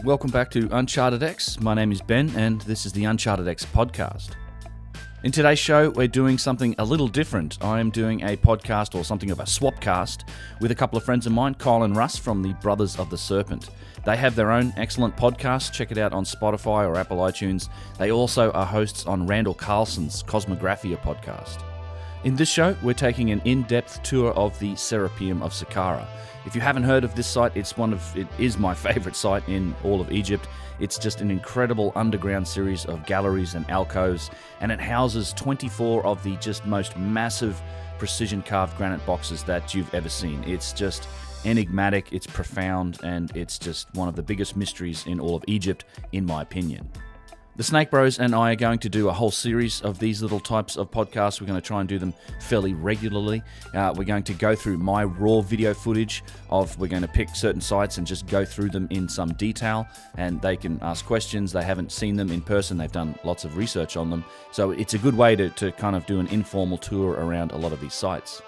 Welcome back to UnchartedX. My name is Ben, and this is the UnchartedX Podcast. In today's show, we're doing something a little different. I'm doing a podcast, or something of a swapcast, with a couple of friends of mine, Kyle and Russ from the Brothers of the Serpent. They have their own excellent podcast. Check it out on Spotify or Apple iTunes. They also are hosts on Randall Carlson's Cosmographia podcast. In this show, we're taking an in-depth tour of the Serapeum of Saqqara. If you haven't heard of this site, it is my favorite site in all of Egypt. It's just an incredible underground series of galleries and alcoves, and it houses 24 of the just most massive precision-carved granite boxes that you've ever seen. It's just enigmatic, it's profound, and it's just one of the biggest mysteries in all of Egypt, in my opinion. The Snake Bros and I are going to do a whole series of these little types of podcasts. We're going to try and do them fairly regularly. We're going to go through my raw video footage we're going to pick certain sites and just go through them in some detail, and they can ask questions. They haven't seen them in person. They've done lots of research on them. So it's a good way to kind of do an informal tour around a lot of these sites.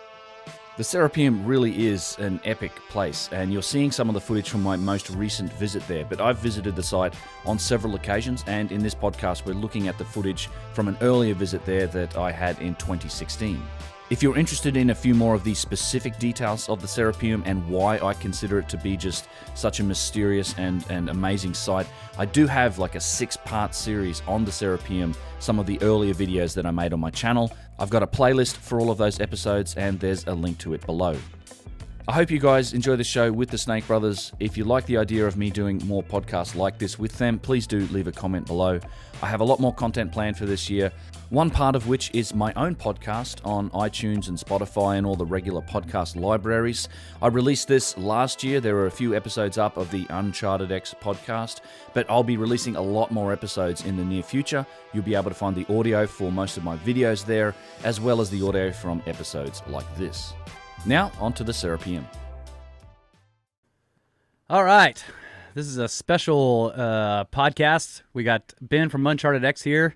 The Serapeum really is an epic place, and you're seeing some of the footage from my most recent visit there, but I've visited the site on several occasions, and in this podcast we're looking at the footage from an earlier visit there that I had in 2016. If you're interested in a few more of the specific details of the Serapeum and why I consider it to be just such a mysterious and amazing site, I do have like a 6-part series on the Serapeum, some of the earlier videos that I made on my channel. I've got a playlist for all of those episodes, and there's a link to it below. I hope you guys enjoy the show with the Snake Brothers. If you like the idea of me doing more podcasts like this with them, please do leave a comment below. I have a lot more content planned for this year, one part of which is my own podcast on iTunes and Spotify and all the regular podcast libraries. I released this last year. There are a few episodes up of the UnchartedX Podcast, but I'll be releasing a lot more episodes in the near future. You'll be able to find the audio for most of my videos there, as well as the audio from episodes like this. Now, on to the Serapeum. All right. This is a special podcast. We got Ben from UnchartedX here,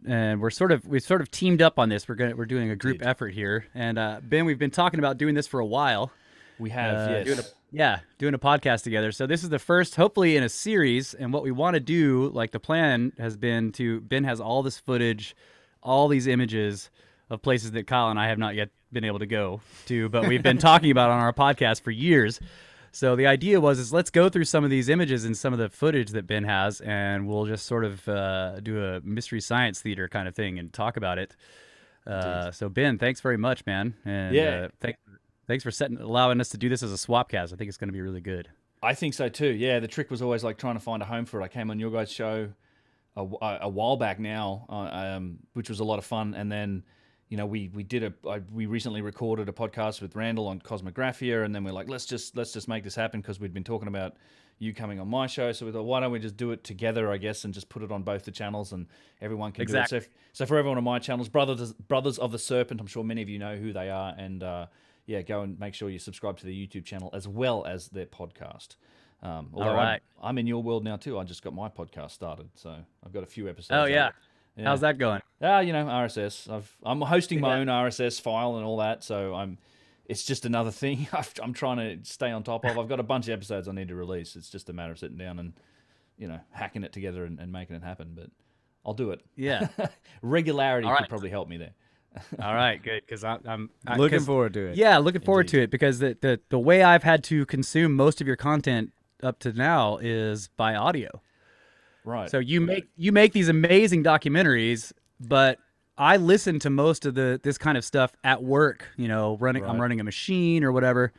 and we've sort of teamed up on this. We're doing a group effort here, and Ben, we've been talking about doing this for a while. We have, yes. Doing a podcast together. So this is the first, hopefully, in a series. And what we want to do, like the plan has been Ben has all this footage, all these images of places that Kyle and I have not yet been able to go to, but we've been talking about on our podcast for years. So the idea is let's go through some of these images and some of the footage that Ben has, and we'll just sort of do a mystery science theater kind of thing and talk about it. So Ben, thanks very much, man. And thanks for allowing us to do this as a swapcast. I think it's going to be really good. I think so too. Yeah, the trick was always like trying to find a home for it. I came on your guys' show a while back now, which was a lot of fun, and then we recently recorded a podcast with Randall on Cosmographia, and then we're like, let's just make this happen, because we'd been talking about you coming on my show, so we thought, why don't we just do it together, I guess, and just put it on both the channels, and everyone can do it. So for everyone on my channels, Brothers of the Serpent, I'm sure many of you know who they are, and go and make sure you subscribe to the YouTube channel as well as their podcast. All right. I'm in your world now too. I just got my podcast started, so I've got a few episodes. Oh yeah. Yeah. How's that going? RSS. I'm hosting my own RSS file and all that, so it's just another thing I'm trying to stay on top of. I've got a bunch of episodes I need to release. It's just a matter of sitting down and hacking it together and making it happen. But I'll do it. Yeah, regularity could probably help me there. All right, good, because I'm looking forward to it. Yeah, looking forward to it, because the way I've had to consume most of your content up to now is by audio. Right. So you make these amazing documentaries, but I listen to most of this kind of stuff at work. I'm running a machine or whatever,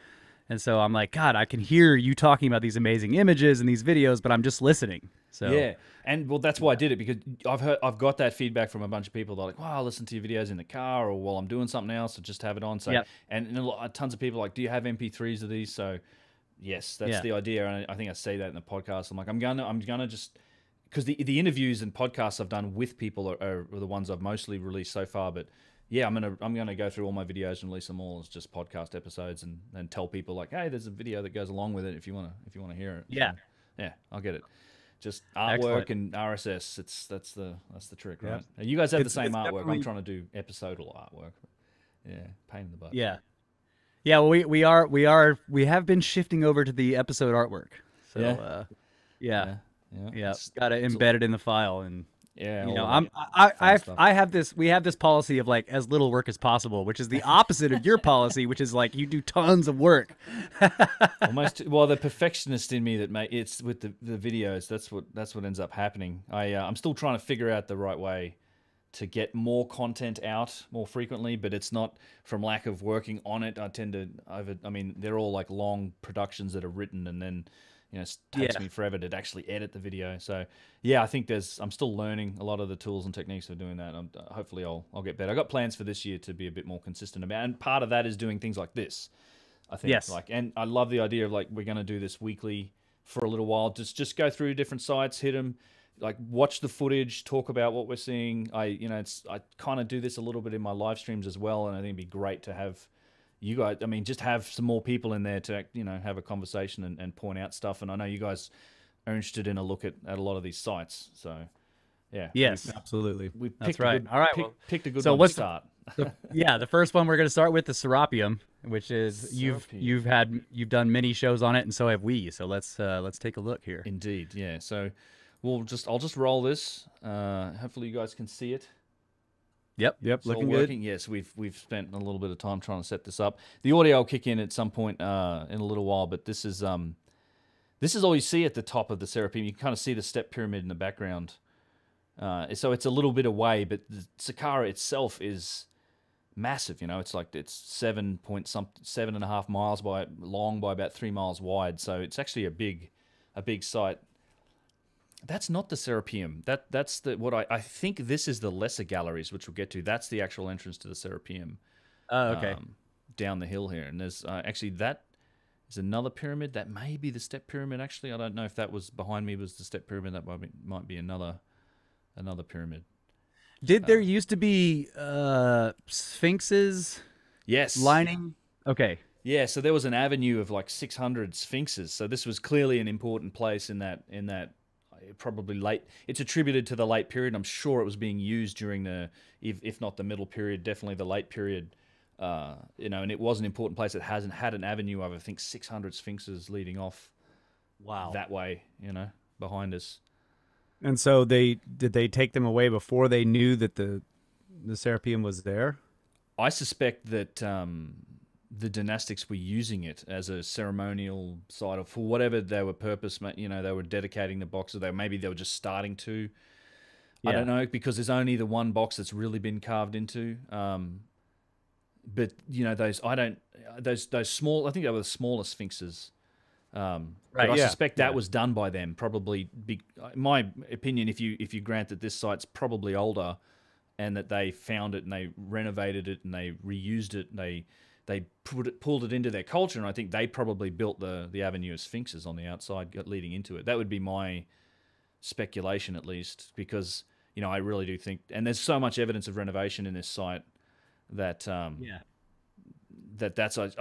and so I'm like, God, I can hear you talking about these amazing images and these videos, but I'm just listening. So yeah, and well, that's why I did it, because I've got that feedback from a bunch of people. They're like, "Wow, I listen to your videos in the car or while I'm doing something else, or just have it on." So and tons of people are like, "Do you have MP3s of these?" So yes, that's the idea, and I think I say that in the podcast. I'm like, I'm gonna just. Because the interviews and podcasts I've done with people are the ones I've mostly released so far, but yeah, I'm gonna go through all my videos and release them all as just podcast episodes, and tell people like, hey, there's a video that goes along with it if you wanna hear it. Yeah, so, yeah, I'll get it. Just artwork and RSS. That's the trick, right? Yep. And you guys have the same artwork. Definitely... I'm trying to do episodal artwork. Yeah, pain in the butt. Yeah. Well, we have been shifting over to the episode artwork. So Yeah. Yeah, yeah, Yeah. Got to embed it in the file, and yeah. you know, all that fun stuff. I have this, we have this policy of like as little work as possible, which is the opposite of your policy, which is like you do tons of work. Almost. Well, the perfectionist in me it's with the videos. That's what ends up happening. I'm still trying to figure out the right way to get more content out more frequently, but it's not from lack of working on it. I tend to I mean, they're all like long productions that are written, and then it takes me forever to actually edit the video. So yeah, I think I'm still learning a lot of the tools and techniques for doing that. Hopefully I'll get better. I got plans for this year to be a bit more consistent about, and part of that is doing things like this. I think and I love the idea of like we're going to do this weekly for a little while. Just go through different sites, hit them, like watch the footage, talk about what we're seeing. I kind of do this a little bit in my live streams as well, and I think it'd be great to have you guys, I mean, just have some more people in there to, have a conversation and point out stuff. And I know you guys are interested in a look at a lot of these sites. So, yeah. Yes, absolutely. That's right. All right. Picked a good so one what's to start. The first one we're going to start with the Serapeum, which is you've done many shows on it, and so have we. So let's take a look here. Indeed, yeah. So I'll just roll this. Hopefully you guys can see it. Yep, it's looking all good. Working. Yes, we've spent a little bit of time trying to set this up. The audio will kick in at some point in a little while, but this is all you see at the top of the Serapeum. You can kind of see the step pyramid in the background. So it's a little bit away, but the Saqqara itself is massive. It's like it's 7.5 miles long by about 3 miles wide. So it's actually a big site. That's not the Serapeum. That's what I think this is the lesser galleries, which we'll get to. That's the actual entrance to the Serapeum. Oh, okay. Down the hill here, and there's actually that is another pyramid. That may be the step pyramid. Actually, I don't know if that was behind me was the step pyramid. That might be another pyramid. Did there used to be sphinxes? Yes. Lining. Okay. Yeah. So there was an avenue of like 600 sphinxes. So this was clearly an important place in that. Probably late. It's attributed to the late period. I'm sure it was being used during if not the middle period, definitely the late period. And it was an important place. It hasn't had an avenue of I think 600 sphinxes leading off. Wow. That way, behind us. And so did they take them away before they knew that the Serapeum was there? I suspect that the dynastics were using it as a ceremonial site of for whatever they were purpose. They were dedicating the box, or maybe they were just starting to. Yeah. I don't know, because there's only the one box that's really been carved into. But those small. I think they were the smaller sphinxes. Right. But I suspect that was done by them. Probably, in my opinion, if you grant that this site's probably older, and that they found it and they renovated it and they reused it, and they pulled it into their culture, and I think they probably built the avenue of sphinxes on the outside leading into it. That would be my speculation, at least, because I really do think, and there's so much evidence of renovation in this site that I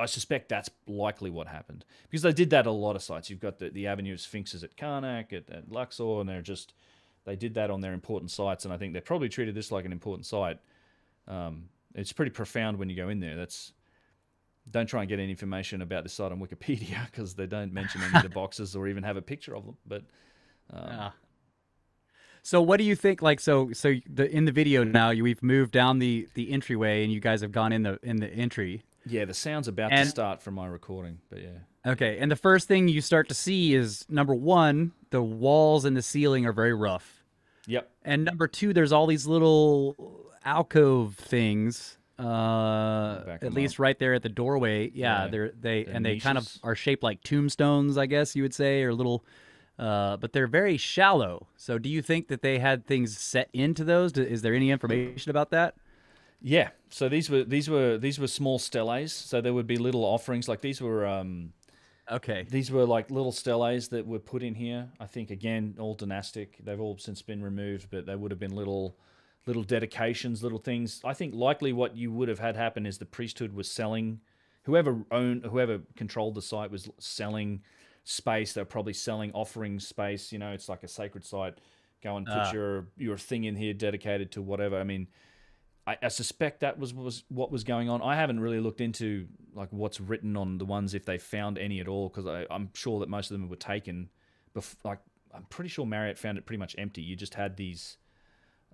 suspect that's likely what happened, because they did that at a lot of sites. You've got the avenue of sphinxes at Karnak, at Luxor, and they did that on their important sites, and I think they probably treated this like an important site. It's pretty profound when you go in there. Don't try and get any information about this site on Wikipedia, because they don't mention any of the boxes or even have a picture of them. But so what do you think? Like, in the video now, we've moved down the entryway, and you guys have gone in the entry. Yeah, the sound's about to start from my recording, but yeah. Okay, and the first thing you start to see is, number one, the walls and the ceiling are very rough. Yep. And number two, there's all these little alcove things. At least right there at the doorway. Yeah, they kind of are shaped like tombstones, I guess you would say, or little, but they're very shallow. So do you think that they had things set into those? Is there any information about that? Yeah. So these were small steles. So there would be little offerings. Like these were okay. These were like little steles that were put in here. I think again all dynastic. They've all since been removed, but they would have been little dedications, little things. I think likely what you would have had happen is the priesthood was selling, whoever controlled the site was selling space. They're probably selling offering space. It's like a sacred site. Go and put your thing in here dedicated to whatever. I mean, I suspect that was what was going on. I haven't really looked into like what's written on the ones, if they found any at all, because I'm sure that most of them were taken. I'm pretty sure Marriott found it pretty much empty. You just had these.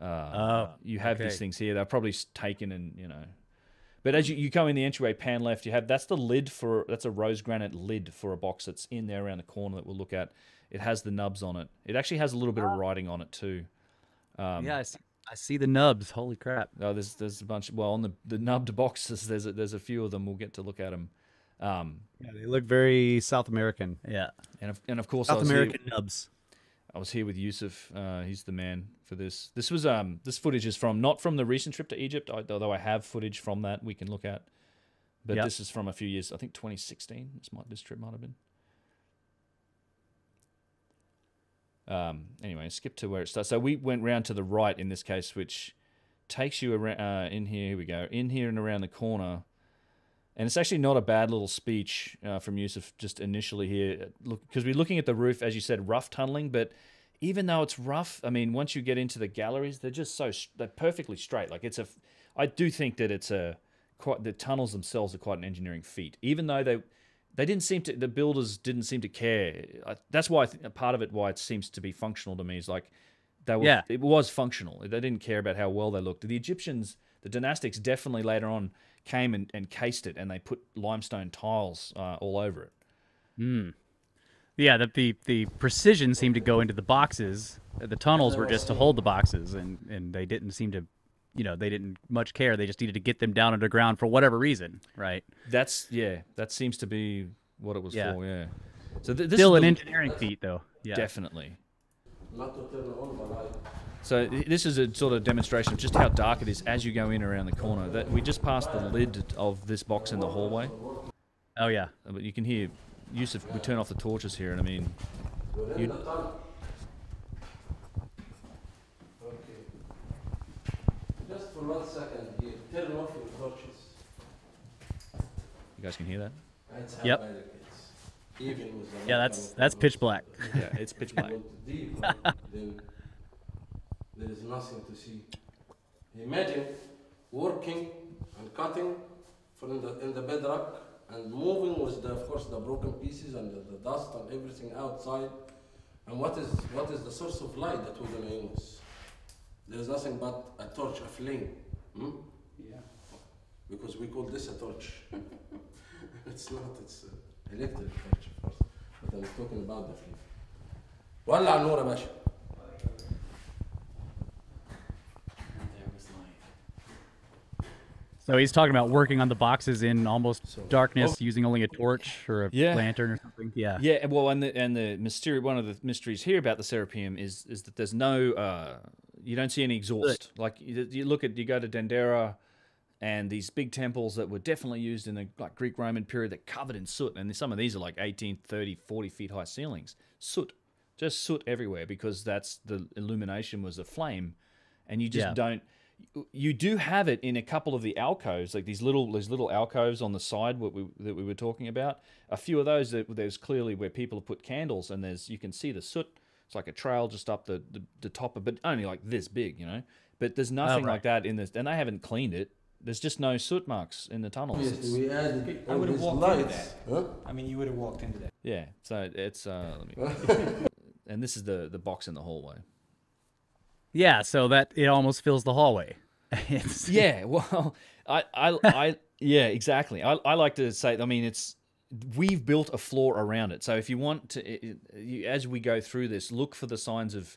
You have these things here. They're probably taken and But as you go in the entryway, pan left, that's the lid that's a rose granite lid for a box that's in there around the corner that we'll look at. It has the nubs on it. It actually has a little bit of writing on it too. I see the nubs. Holy crap! Oh, there's a bunch. Well, on the nubbed boxes, there's a few of them. We'll get to look at them. Yeah, they look very South American. Yeah, and of course South American nubs. I was here with Yusuf. He's the man for this. This footage is not from the recent trip to Egypt, although I have footage from that we can look at. But this is from a few years. I think 2016. This trip might have been. Anyway, skip to where it starts. So we went round to the right in this case, which takes you around in here. Here we go. In here and around the corner. And it's actually not a bad little speech from Yusuf just initially here. Look, because we're looking at the roof, as you said, rough tunneling. But even though it's rough, I mean, once you get into the galleries, they're perfectly straight. Like I do think that the tunnels themselves are quite an engineering feat. Even though the builders didn't seem to care. That's why part of it, why it seems to be functional to me, is like it was functional. They didn't care about how well they looked. The Egyptians, the dynastics, definitely later on came and cased it, and they put limestone tiles all over it. Yeah, the precision seemed to go into the boxes. The tunnels were just to hold the boxes, and they didn't seem to, they didn't much care. They just needed to get them down underground for whatever reason, right? That seems to be what it was for. Yeah. So this still is an engineering feat, though. Yeah, definitely. So this is a sort of demonstration of just how dark it is as you go in around the corner. That we just passed the lid of this box in the hallway. Oh yeah, but you can hear Yusuf. We turn off the torches here, and I mean, you just for 1 second here, turn off your torches. guys can hear that. Yep. Yeah, that's pitch black. Yeah, it's pitch black. Then there is nothing to see. Imagine working and cutting in the bedrock and moving with of course the broken pieces and the dust and everything outside. And what is the source of light that we're gonna use? There is nothing but a torch, a flame. Yeah. Because we call this a torch. It's not. It's electric torch, of course. But I'm talking about the flame. ولع النور يا باشا. So he's talking about working on the boxes in almost darkness, using only a torch or a lantern or something. Yeah. Yeah. Well, and the mystery, one of the mysteries here about the Serapeum is that there's no, you don't see any exhaust. Like you go to Dendera, and these big temples that were definitely used in the Greek Roman period, that covered in soot, and some of these are like 18, 30, 40 feet high ceilings. Soot, just soot everywhere, because that's the illumination was a flame, and you just don't. You do have it in a couple of the alcoves, like these little alcoves on the side that we were talking about. A few of those, there's clearly where people have put candles, and you can see the soot. It's like a trail just up the top of, but only like this big, But there's nothing like that in this, and they haven't cleaned it. There's just no soot marks in the tunnels. Yes, we added I would have walked into that. Huh? I mean, you would have walked into that. Yeah, so it's and this is the box in the hallway. Yeah, so that it almost fills the hallway. Yeah, well, I yeah, exactly. I like to say, I mean, we've built a floor around it. So if you want to, as we go through this, look for the signs of,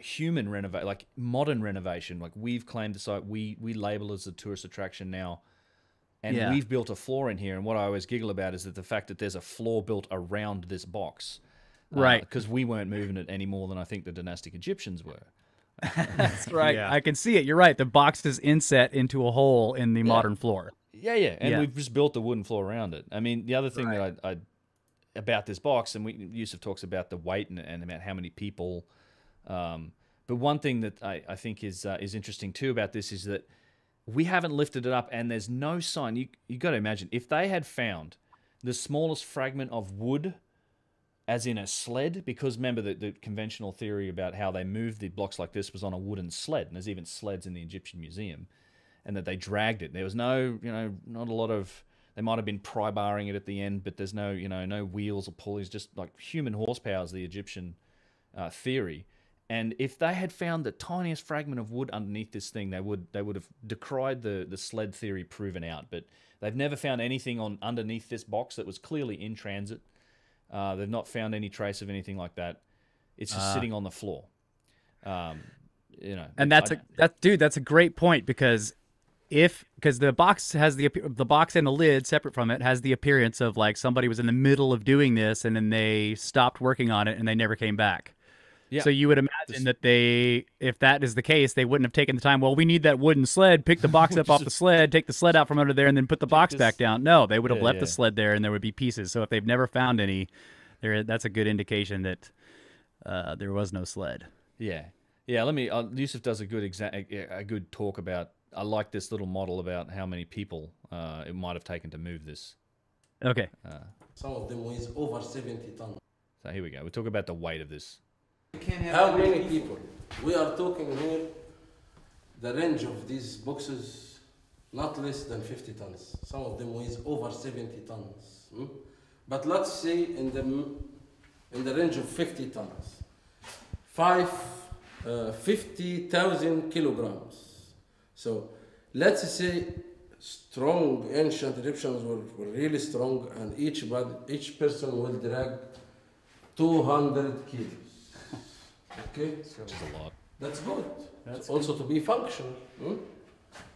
human renovation, like modern renovation. Like we've claimed the site, we label as a tourist attraction now, and we've built a floor in here. And what I always giggle about is that the fact that there's a floor built around this box, right? Because we weren't moving it any more than I think the dynastic Egyptians were. That's right. Yeah. I can see it. You're right. The box is inset into a hole in the modern floor. Yeah. And we've just built the wooden floor around it. I mean, the other thing that I about this box, and Yusuf talks about the weight and about how many people. But one thing that I think is interesting too about this is that we haven't lifted it up, and there's no sign. You got to imagine if they had found the smallest fragment of wood, as in a sled, because remember the conventional theory about how they moved the blocks like this was on a wooden sled, and there's even sleds in the Egyptian Museum, and that they dragged it. There was no, not a lot of. They might have been pry barring it at the end, but there's no, no wheels or pulleys, just like human horsepower is the Egyptian theory. And if they had found the tiniest fragment of wood underneath this thing, they would have decried the sled theory proven out. But they've never found anything underneath this box that was clearly in transit. They've not found any trace of anything like that. It's just sitting on the floor. You know, and that's a great point, because the box has the box and the lid separate from it has the appearance of like somebody was in the middle of doing this and then they stopped working on it and they never came back. Yeah. So you would imagine that if that is the case, they wouldn't have taken the time. Well, we need that wooden sled. Pick the box up off the sled, take the sled out from under there, and then put the box back down. No, they would have left the sled there, and there would be pieces. So if they've never found any, that's a good indication that there was no sled. Yeah, yeah. Yusuf does a good talk about. I like this little model about how many people it might have taken to move this. Okay. Some of them weighs over 70 tons. So here we go. We talk about the weight of this. How many people? We are talking here, the range of these boxes, not less than 50 tons. Some of them weighs over 70 tons. But let's say in the range of 50 tons, 50,000 kilograms. So let's say strong ancient Egyptians were really strong, and each person will drag 200 kilos. Okay, which is a lot. That's good. That's also good. To be functional.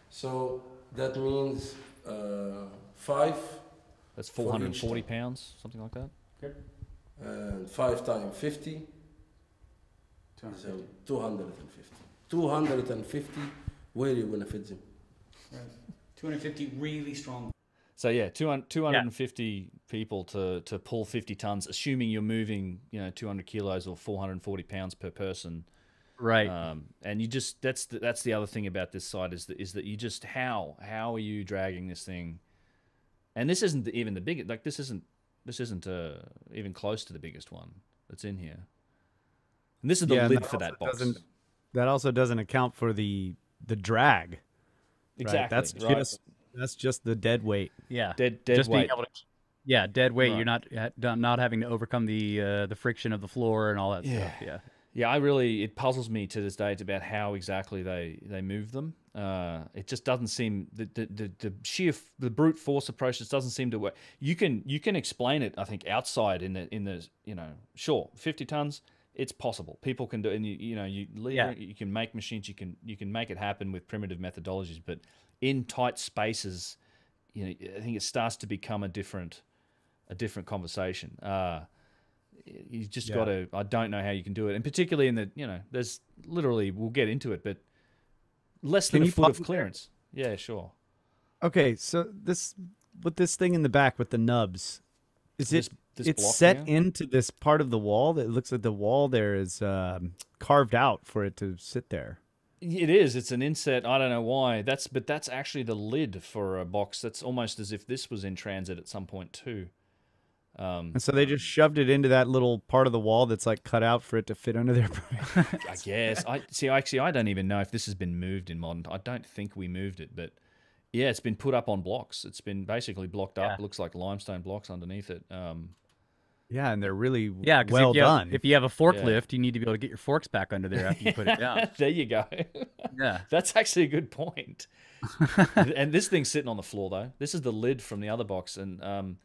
So that means 5. That's 440 pounds, something like that. Okay. And 5 times 50. 250. 250. 250. Where are you gonna fit them? Right. 250 really strong. So yeah, 250 people to pull 50 tons, assuming you're moving 200 kilos or 440 pounds per person. Right. And you just that's the other thing about this site is that you just how are you dragging this thing? And this isn't even the biggest. Like this isn't even close to the biggest one that's in here. And this is the lid for that box. That also doesn't account for the drag. Exactly. Right? That's just the dead weight. Yeah. Dead just weight. Being able to, dead weight. Right. You're not having to overcome the friction of the floor and all that stuff. Yeah. Yeah, it puzzles me to this day about how exactly they move them. It just doesn't seem the brute force approach just doesn't seem to work. You can explain it, I think, outside in the sure, 50 tons, it's possible. People can do it, and you can make machines, you can make it happen with primitive methodologies, but in tight spaces, I think it starts to become a different conversation. You just got to. I don't know how you can do it, and particularly in the there's literally, we'll get into it, but less than a foot of clearance. Yeah, sure. Okay, so this thing in the back with the nubs, it's block set here? into this part of the wall that looks like the wall there is carved out for it to sit there. It is. It's an inset. I don't know why. But that's actually the lid for a box. That's almost as if this was in transit at some point too. And so they just shoved it into that little part of the wall that's like cut out for it to fit under there. I guess. I don't even know if this has been moved in modern. I don't think we moved it, but yeah, it's been put up on blocks. It's been basically blocked up. It looks like limestone blocks underneath it. Yeah, and they're really well done. If you have a forklift, you need to be able to get your forks back under there after you put it down. There you go. Yeah. That's actually a good point. And this thing's sitting on the floor, though. This is the lid from the other box. And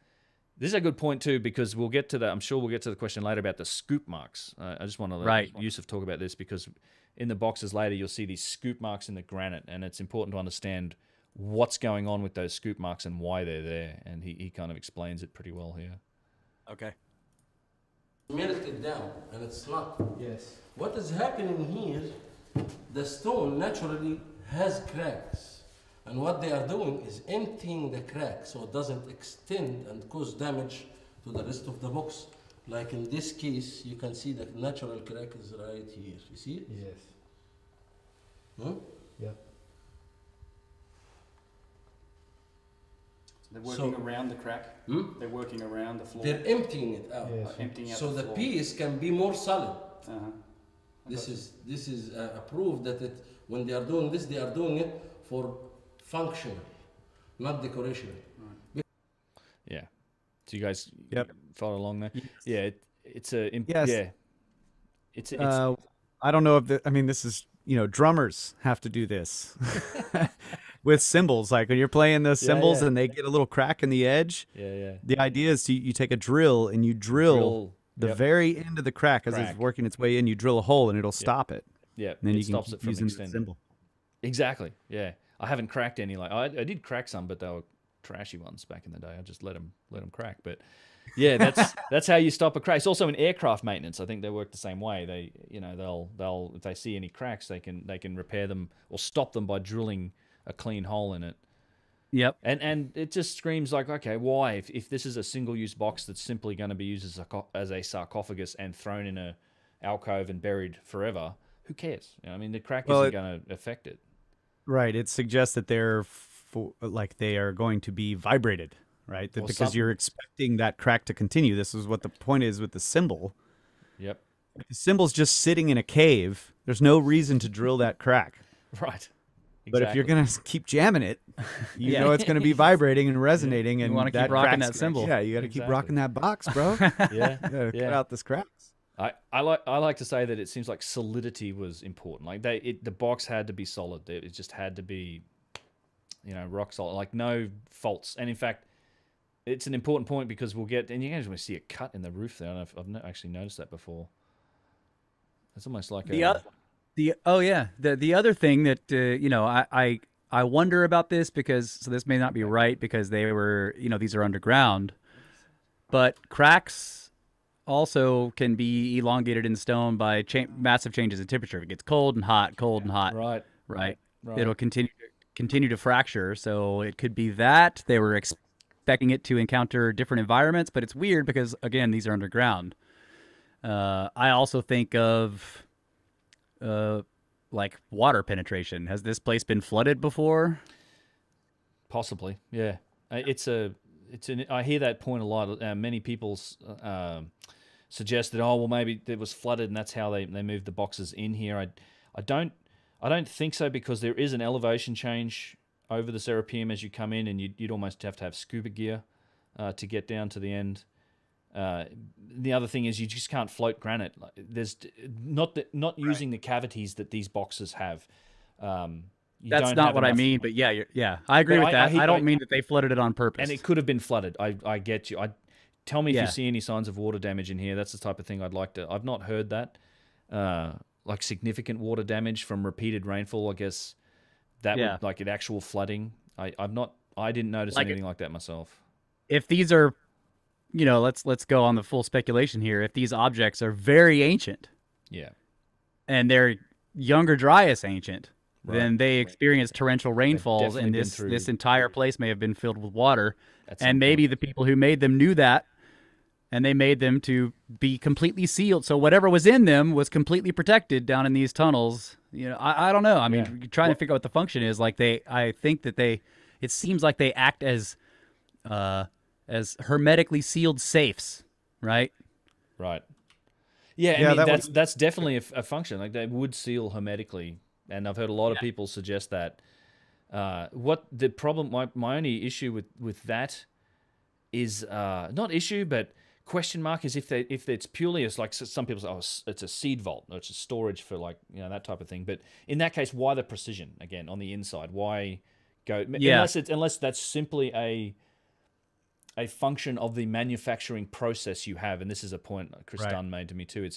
this is a good point, too, because we'll get to that. I'm sure we'll get to the question later about the scoop marks. I just want to let Yusuf talk about this, because in the boxes later, you'll see these scoop marks in the granite, and it's important to understand what's going on with those scoop marks and why they're there. And he kind of explains it pretty well here. Okay. Melted down, and it's not. Yes. What is happening here, the stone naturally has cracks, and what they are doing is emptying the crack so it doesn't extend and cause damage to the rest of the box. Like in this case, you can see the natural crack is right here. You see it? Yes. Hmm? Yeah. They're working around the crack. They're working around the floor. They're emptying it out. Yes. Emptying out So the floor. piece can be more solid. Uh-huh. This is a proof that when they are doing this, they are doing it for functional, not decoration. Yeah. So you guys Yep. follow along there? Yes. Yeah. It's a... Yes. Yeah. It's I don't know if I mean, this is, drummers have to do this with cymbals. Like when you're playing those cymbals and they get a little crack in the edge. yeah. The idea is you take a drill and you drill the very end of the crack as it's working its way in. You drill a hole and it'll stop it. Yeah, And then it you stops can it from use the extending. cymbal. Exactly. Yeah, I haven't cracked any. Like I did crack some, but they were trashy ones back in the day. I just let them crack. But yeah, that's how you stop a crack. It's also in aircraft maintenance. I think they work the same way. They they'll if they see any cracks, they can repair them or stop them by drilling a clean hole in it. Yep. And it just screams like, okay, why? If this is a single-use box that's simply going to be used as a sarcophagus and thrown in a alcove and buried forever, who cares? I mean, the crack isn't going to affect it. Right. It suggests that they are going to be vibrated, right? Because you're expecting that crack to continue. This is what the point is with the cymbal. Yep. If the cymbal's just sitting in a cave, there's no reason to drill that crack. Right. But if you're going to keep jamming it, you know it's going to be vibrating and resonating. And you want to keep rocking that cymbal. Yeah, you got to keep rocking that box, bro. Yeah. Cut out this cracks. I like to say that it seems like solidity was important. Like the box had to be solid. It just had to be, rock solid. Like no faults. And in fact, it's an important point because we'll get, and you guys will see a cut in the roof there. I don't know if I've not actually noticed that before. It's almost like the other thing that I wonder about this because this may not be right because they were these are underground, but cracks also can be elongated in stone by massive changes in temperature. If it gets cold and hot, right. It'll continue to fracture. So it could be that they were expecting it to encounter different environments, but it's weird because again these are underground. I also think of like water penetration. Has this place been flooded before? Possibly, yeah. I hear that point a lot. Many people suggest that maybe it was flooded and that's how they moved the boxes in here. I don't think so because there is an elevation change over the Serapeum as you come in, and you'd almost have to have scuba gear to get down to the end. The other thing is you just can't float granite. There's not using the cavities that these boxes have. That's not what I mean, but yeah, I agree with that. I don't mean that they flooded it on purpose. And it could have been flooded. I get you. Tell me if you see any signs of water damage in here. That's the type of thing I'd like to. I've not heard that. Like significant water damage from repeated rainfall. I guess that would like an actual flooding. I didn't notice anything like that myself. If these are let's go on the full speculation here. If these objects are very ancient, and they're Younger Dryas ancient, then they experienced torrential rainfalls, and this entire place may have been filled with water. And maybe the people who made them knew that, and they made them to be completely sealed. So whatever was in them was completely protected down in these tunnels. I don't know. I mean, you're trying to figure out what the function is. Like I think that it seems like they act as hermetically sealed safes, right? Right. Yeah, I mean, that's definitely a function. Like they would seal hermetically, and I've heard a lot of people suggest that. What the problem? My only issue with that is not issue, but question mark is if it's purely as like some people say, oh, it's a seed vault or it's a storage for like that type of thing. But in that case, why the precision again on the inside? Why go? Unless that's simply a function of the manufacturing process you have, and this is a point Chris Dunn made to me too.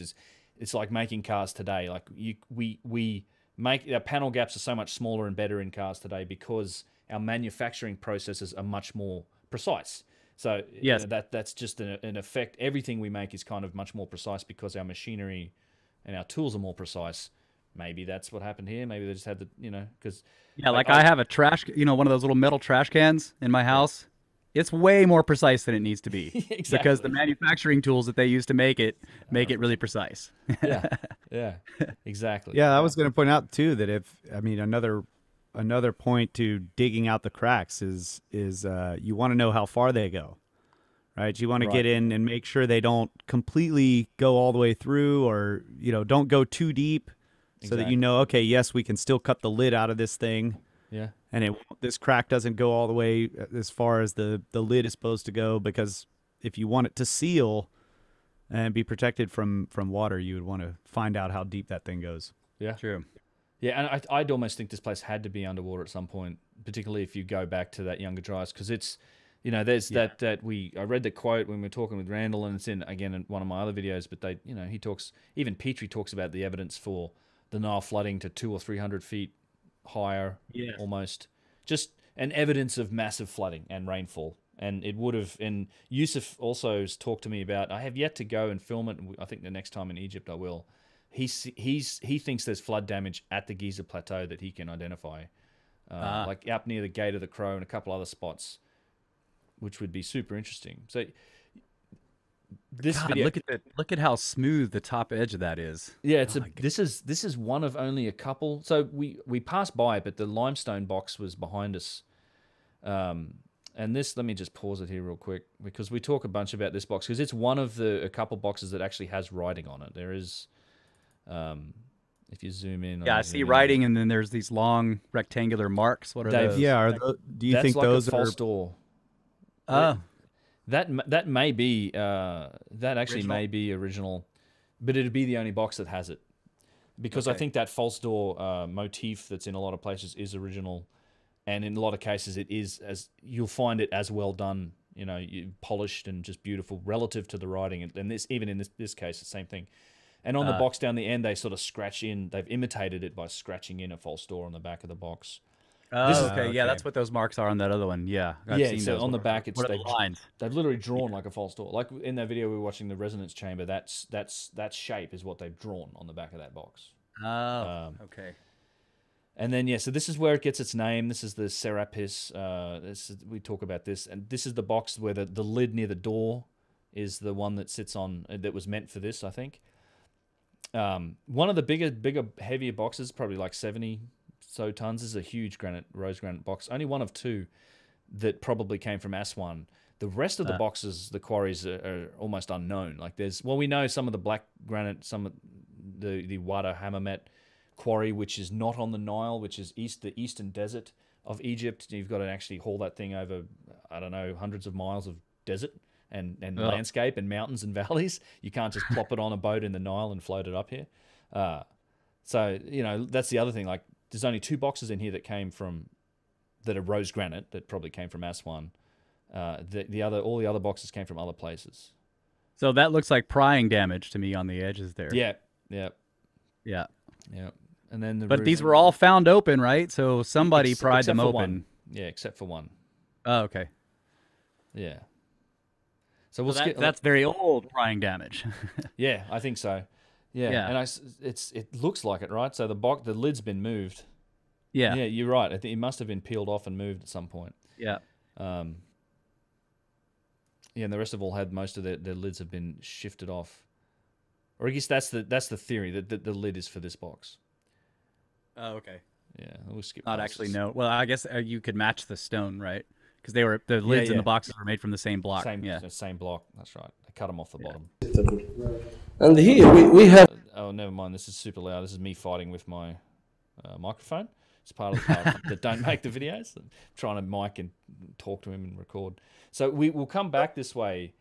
It's like making cars today. Like we make our panel gaps are so much smaller and better in cars today because our manufacturing processes are much more precise. So that's just an effect. Everything we make is kind of much more precise because our machinery and our tools are more precise. Maybe that's what happened here. Maybe they just had because I have a trash, one of those little metal trash cans in my house. It's way more precise than it needs to be because the manufacturing tools that they use to make it really precise. Yeah, exactly. Yeah, I was going to point out too that another point to digging out the cracks is you want to know how far they go, right? You want to get in and make sure they don't completely go all the way through, or don't go too deep, so that okay, yes, we can still cut the lid out of this thing. Yeah. And this crack doesn't go all the way as far as the lid is supposed to go, because if you want it to seal, and be protected from water, you would want to find out how deep that thing goes. Yeah. True. Yeah, and I'd almost think this place had to be underwater at some point, particularly if you go back to that Younger Dryas, because it's, you know, there's I read the quote when we were talking with Randall, and it's in one of my other videos, but they, you know, he talks, even Petrie talks about the evidence for the Nile flooding to 200 or 300 feet higher, almost, just an evidence of massive flooding and rainfall. And it would have, and Yusuf also has talked to me about, I have yet to go and film it, I think the next time in Egypt I will. He thinks there's flood damage at the Giza Plateau that he can identify, like up near the Gate of the Crow and a couple other spots, which would be super interesting. So this video, look at how smooth the top edge of that is. Yeah, this is one of only a couple. So we passed by, but the limestone box was behind us. And this, let me just pause it here real quick, because we talk a bunch about this box, because it's one of a couple boxes that actually has writing on it. There is, if you zoom in. Yeah, I see writing, and then there's these long rectangular marks. What are those? Yeah, do you think like those a false door? That may be that actually may be original, but it'd be the only box that has it, because I think that false door motif that's in a lot of places is original. And in a lot of cases, it is, as you'll find it as well done, you know, polished and just beautiful relative to the writing. And this, even in this case, the same thing. And on the box down the end, they sort of scratch in. They've imitated it by scratching in a false door on the back of the box. Oh, okay. Yeah, that's what those marks are on that other one. Yeah. I've seen so those on the back, it's lines. They've literally drawn like a false door. Like in that video we were watching, the resonance chamber. That shape is what they've drawn on the back of that box. Oh, okay. And then, so this is where it gets its name. This is the Serapis. We talk about this. And this is the box where the lid near the door is the one that sits on, that was meant for this, I think. One of the bigger, heavier boxes, probably like 70 so tons, is a huge rose granite box. Only one of two that probably came from Aswan. The rest of the boxes, the quarries are almost unknown. Like we know some of the black granite, some of the Wada Hammamet quarry, which is not on the Nile, which is the eastern desert of Egypt. You've got to actually haul that thing over, I don't know, hundreds of miles of desert and landscape and mountains and valleys. You can't just plop it on a boat in the Nile and float it up here. So, you know, that's the other thing. Like, there's only two boxes in here that are rose granite, that probably came from Aswan. All the other boxes came from other places. So that looks like prying damage to me on the edges there. Yeah. And then but these were all found open, right? So somebody pried them open. One. Yeah, except for one. Oh, okay. Yeah. So that's very old prying damage. Yeah, I think so. Yeah. And it looks like it, right? So the lid's been moved. Yeah. Yeah, you're right. I think it must have been peeled off and moved at some point. Yeah. And the rest of all had most of their lids have been shifted off. Or I guess that's the theory, that the lid is for this box. Oh, okay. Yeah, we'll skip. Not actually, no. Well, I guess you could match the stone, right? Because the lids in the boxes were made from the same block. Same block. That's right. They cut them off the bottom. And here we have. Oh, never mind. This is super loud. This is me fighting with my microphone. It's part of the part that don't make the videos. I'm trying to mic and talk to him and record. So we'll come back this way.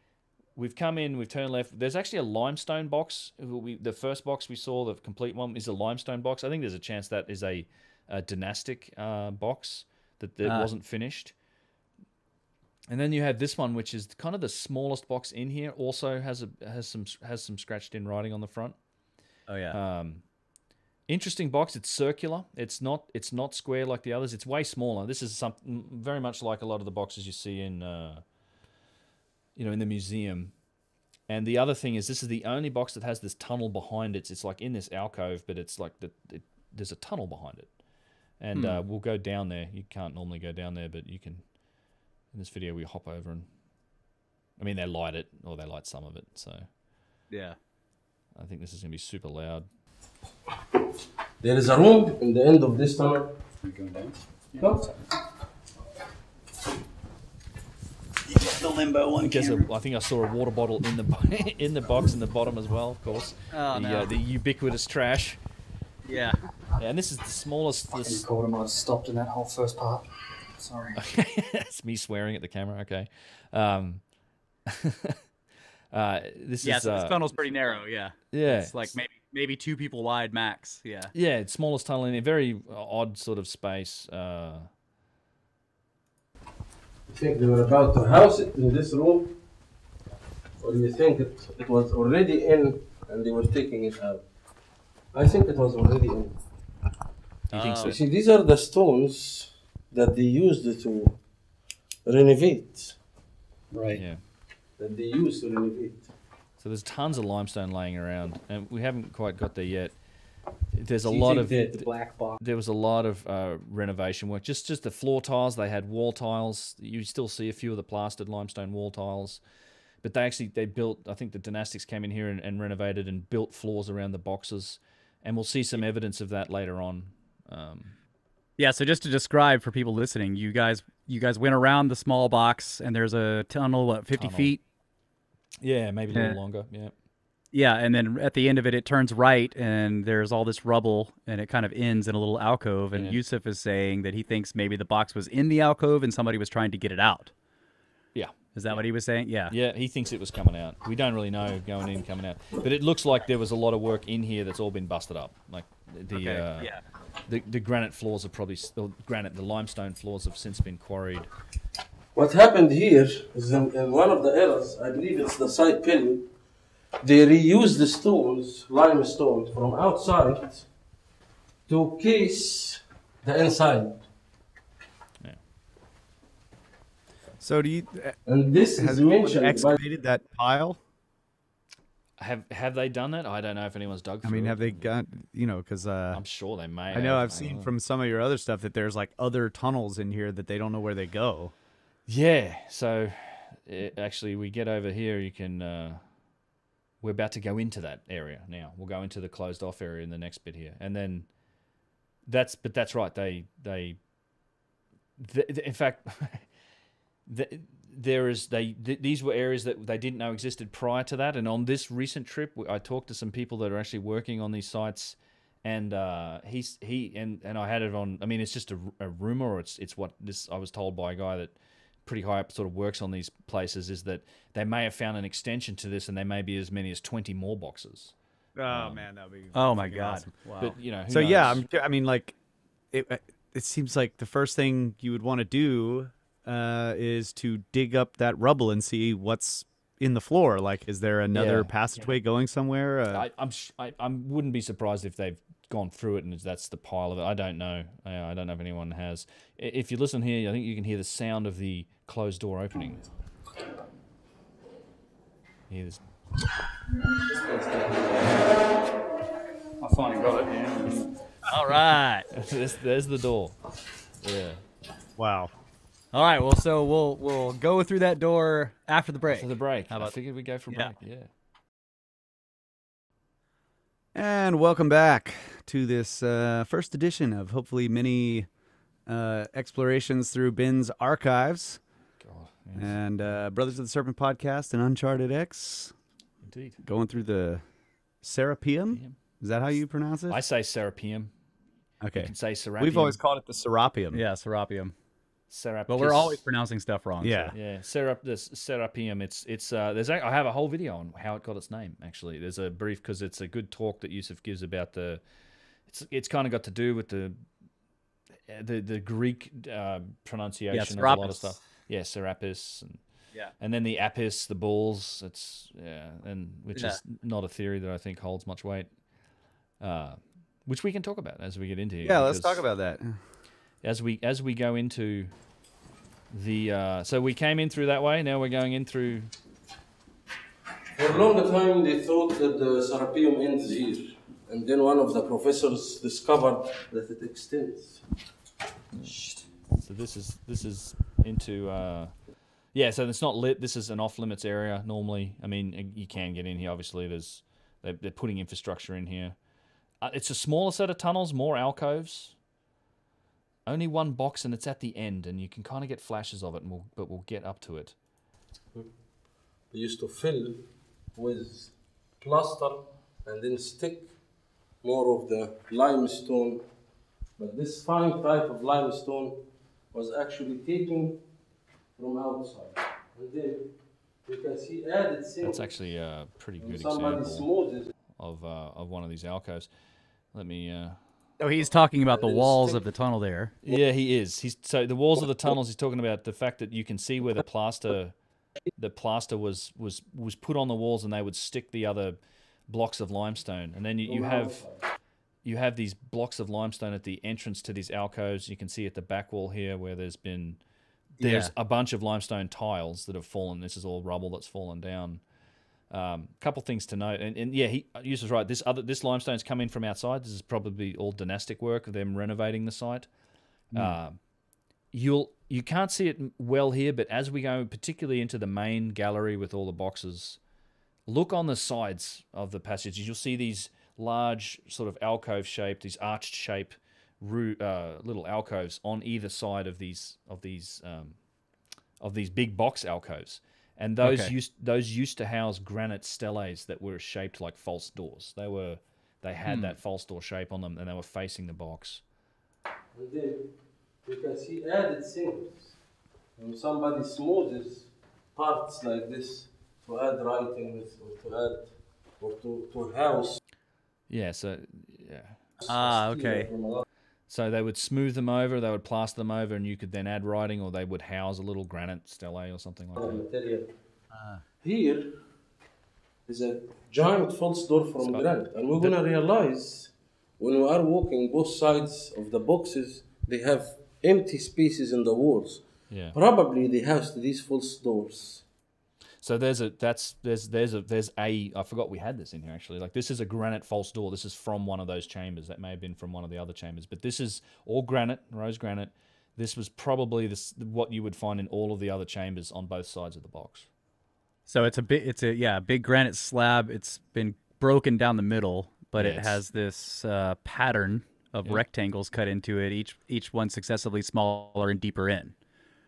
We've come in, we've turned left. There's actually a limestone box. The first box we saw, the complete one, is a limestone box. I think there's a chance that is a dynastic box that wasn't finished. And then you have this one, which is kind of the smallest box in here. Also has some scratched in writing on the front. Oh yeah. Interesting box. It's circular. It's not square like the others. It's way smaller. This is something very much like a lot of the boxes you see in in the museum. And the other thing is, this is the only box that has this tunnel behind it. It's like in this alcove, but it's like there's a tunnel behind it. And we'll go down there. You can't normally go down there, but you can. In this video, we hop over and, I mean, they light some of it. So yeah, I think this is going to be super loud. There is a room in the end of this tunnel. Are you going down? No? The limbo one. I think I saw a water bottle in the box in the bottom as well, of course. Oh, no. The ubiquitous trash. Yeah. And this is the smallest. I recorded him. I was stopped in that whole first part. Sorry. It's me swearing at the camera. Okay. This Yeah, is so this tunnel's pretty narrow. Yeah. yeah, It's like maybe 2 people wide max. Yeah. yeah, it's smallest tunnel in a very odd sort of space. I think they were about to house it in this room, or do you think it was already in and they were taking it out? I think it was already in. You think so? You see, these are the stones that they used to renovate. Right. Yeah. That they used to renovate. So there's tons of limestone laying around, and we haven't quite got there yet. There's a So you lot think of the black box. there was a lot of renovation work. Just the floor tiles. They had wall tiles. You still see a few of the plastered limestone wall tiles, but they built. I think the dynastics came in here and renovated and built floors around the boxes, and we'll see some evidence of that later on. Yeah, so just to describe for people listening, you guys went around the small box, and there's a tunnel, 50 Tunnel. feet? Yeah, maybe a little Yeah. longer. Yeah. Yeah, and then at the end of it, it turns right, and there's all this rubble, and it kind of ends in a little alcove, and Yeah. Yusuf is saying that he thinks maybe the box was in the alcove and somebody was trying to get it out. Yeah. Is that what he was saying? Yeah. Yeah, he thinks it was coming out. We don't really know going in, coming out. But it looks like there was a lot of work in here that's all been busted up. Like the Yeah. the granite floors are probably the limestone floors have since been quarried. What happened here is in one of the eras, I believe it's the side pillar, they reused the stones, limestone, from outside to case the inside. So do you And this has is anyone mentioned by excavated that pile? Have they done that? I don't know if anyone's dug I through mean, it. have they got because I'm sure they may. I know have. I've seen from some of your other stuff that there's like other tunnels in here that they don't know where they go. Yeah. So actually, we get over here. You can. We're about to go into that area now. We'll go into the closed off area in the next bit here, and then that's right. In fact. These were areas that they didn't know existed prior to that, and on this recent trip, I talked to some people that are actually working on these sites, and I had it on. I mean, it's just a rumor, or it's what this I was told by a guy that pretty high up sort of works on these places, is that they may have found an extension to this, and there may be as many as 20 more boxes. Oh man, that'd be Oh my freaking God! awesome. Wow. But you know, who So yeah, knows? I mean, like it seems like the first thing you would want to do is to dig up that rubble and see what's in the floor. Like, is there another Yeah. passageway going somewhere? I wouldn't be surprised if they've gone through it and that's the pile of it. I don't know. I don't know if anyone has. If you listen here, I think you can hear the sound of the closed door opening. Hear this? I finally got it. Yeah. All right. there's the door. Yeah. Wow. All right. Well, so we'll go through that door after the break. For the break. How I about- figured we'd go for a Yeah. break. Yeah. And welcome back to this first edition of hopefully many explorations through Ben's archives God. and Brothers of the Serpent podcast and UnchartedX, Indeed. going through the Serapeum. Is that how you pronounce it? I say Serapeum. Okay. You can say Serapeum. We've always called it the Serapeum. Yeah, Serapeum. Serapis. But we're always pronouncing stuff wrong. Yeah. So. Yeah, this Serapeum. I have a whole video on how it got its name. Actually, there's a brief because it's a good talk that Yusuf gives about the. It's kind of got to do with the Greek pronunciation of a lot of Serapis. stuff. Yeah, Serapis, Yeah. and then the apis, the bulls. Which Yeah. is not a theory that I think holds much weight. Which we can talk about as we get into here. Yeah, let's because talk about that. as we go into the so we came in through that way. Now we're going in through. For a long time, they thought that the Serapeum ends here. And then one of the professors discovered that it extends. So this is into so it's not lit. This is an off limits area normally. I mean, you can get in here. Obviously, they're putting infrastructure in here. It's a smaller set of tunnels, more alcoves. Only one box, and it's at the end, and you can kind of get flashes of it. But we'll get up to it. They used to fill with plaster and then stick more of the limestone. But this fine type of limestone was actually taken from outside and then You can see added things. That's actually a pretty good Somebody example smooths it. of one of these alcoves. Let me. Oh, he's talking about the walls of the tunnel there. Yeah, he is. So the walls of the tunnels. He's talking about the fact that you can see where the plaster was put on the walls, and they would stick the other blocks of limestone, and then you have these blocks of limestone at the entrance to these alcoves. You can see at the back wall here where there's a bunch of limestone tiles that have fallen. This is all rubble that's fallen down. Couple things to note, and yeah, Yusuf was right. This limestone's come in from outside. This is probably all dynastic work of them renovating the site. You can't see it well here, but as we go particularly into the main gallery with all the boxes, look on the sides of the passages. You'll see these large sort of alcove shaped, these arched shape little alcoves on either side of these big box alcoves. And those used to house granite steles that were shaped like false doors. They had that false door shape on them, and they were facing the box. And then you can see added things. When somebody smooths parts like this to add writing or to house. Yeah. So yeah. Okay. So they would smooth them over, they would plaster them over, and you could then add writing, or they would house a little granite stele or something like that. Material. Here is a giant false door from granite, and we're gonna realize when we are walking both sides of the boxes, they have empty spaces in the walls. Yeah. Probably they housed these false doors. So there's a I forgot we had this in here actually. Like this is a granite false door. This is from one of those chambers. That may have been from one of the other chambers, but this is all granite, rose granite. This was probably what you would find in all of the other chambers on both sides of the box. So it's a big granite slab. It's been broken down the middle, but it has this pattern of rectangles cut into it. Each one successively smaller and deeper in.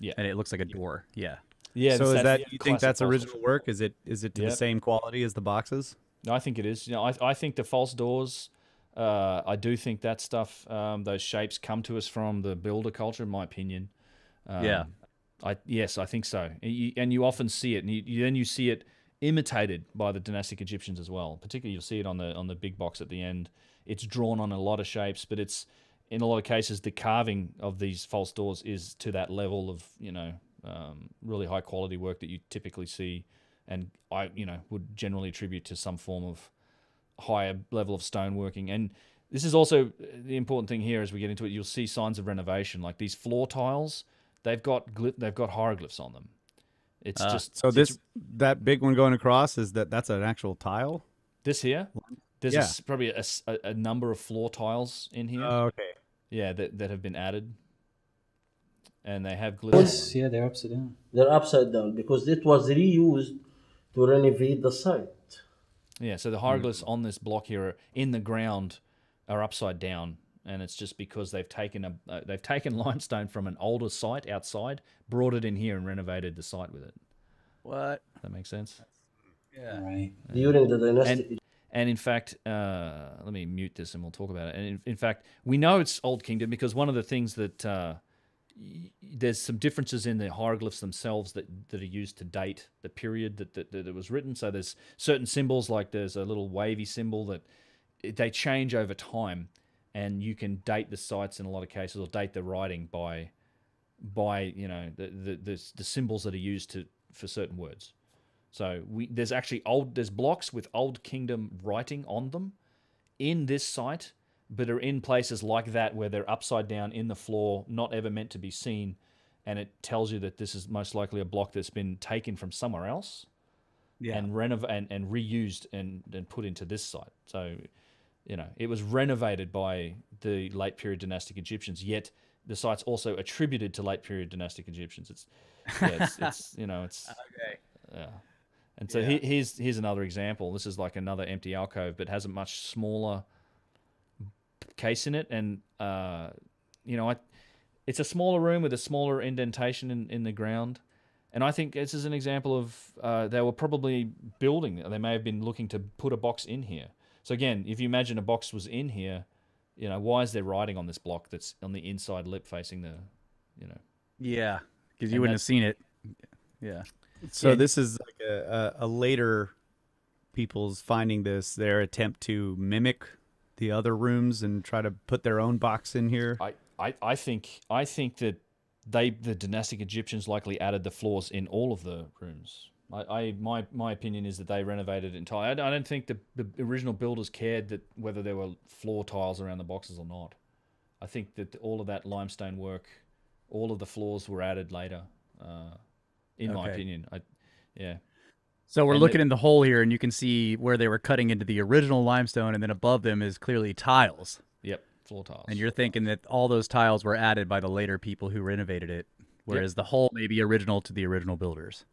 Yeah, and it looks like a door. Yeah. Yeah. So is that you think that's original work? Is it to the same quality as the boxes? No, I think it is. I think the false doors. I do think that stuff, those shapes, come to us from the builder culture, in my opinion. I think so. And you often see it, and you see it imitated by the dynastic Egyptians as well. Particularly, you'll see it on the big box at the end. It's drawn on a lot of shapes, but it's in a lot of cases the carving of these false doors is to that level of really high quality work that you typically see, and I would generally attribute to some form of higher level of stoneworking. And this is also the important thing here as we get into it. You'll see signs of renovation, like these floor tiles. They've got hieroglyphs on them. It's that big one going across that's an actual tile. This here, there's probably a number of floor tiles in here. Oh, okay. Yeah, that have been added. And they have glyphs. Yeah, they're upside down. They're upside down because it was reused to renovate the site. Yeah, so the hieroglyphs on this block here in the ground are upside down, and it's just because they've taken limestone from an older site outside, brought it in here, and renovated the site with it. What? That makes sense. Yeah. Right. During the dynasty. And in fact, let me mute this and we'll talk about it. And in fact, we know it's Old Kingdom because one of the things that there's some differences in the hieroglyphs themselves that are used to date the period that it was written. So there's certain symbols, like there's a little wavy symbol that they change over time, and you can date the sites in a lot of cases, or date the writing by the symbols that are used for certain words. So there's blocks with Old Kingdom writing on them in this site, but are in places like that where they're upside down in the floor, not ever meant to be seen, and it tells you that this is most likely a block that's been taken from somewhere else, and reused and put into this site. So, it was renovated by the late period dynastic Egyptians. Yet the site's also attributed to late period dynastic Egyptians. It's okay. Yeah. And so here's another example. This is like another empty alcove, but has a much smaller case in it, and it's a smaller room with a smaller indentation in the ground, and I think this is an example of they were probably building. They may have been looking to put a box in here. So again, if you imagine a box was in here, why is there writing on this block that's on the inside lip facing the, Yeah, because you wouldn't have seen it. Yeah. So this is like a later people's finding this, their attempt to mimic the other rooms and try to put their own box in here? I think that the dynastic Egyptians likely added the floors in all of the rooms. My opinion is that they renovated it entirely. I don't think the original builders cared that whether there were floor tiles around the boxes or not. I think that all of that limestone work, all of the floors were added later. In my opinion, So we're looking in the hole here, and you can see where they were cutting into the original limestone, and then above them is clearly tiles. Yep, floor tiles. And you're thinking that all those tiles were added by the later people who renovated it, whereas the hole may be original to the original builders.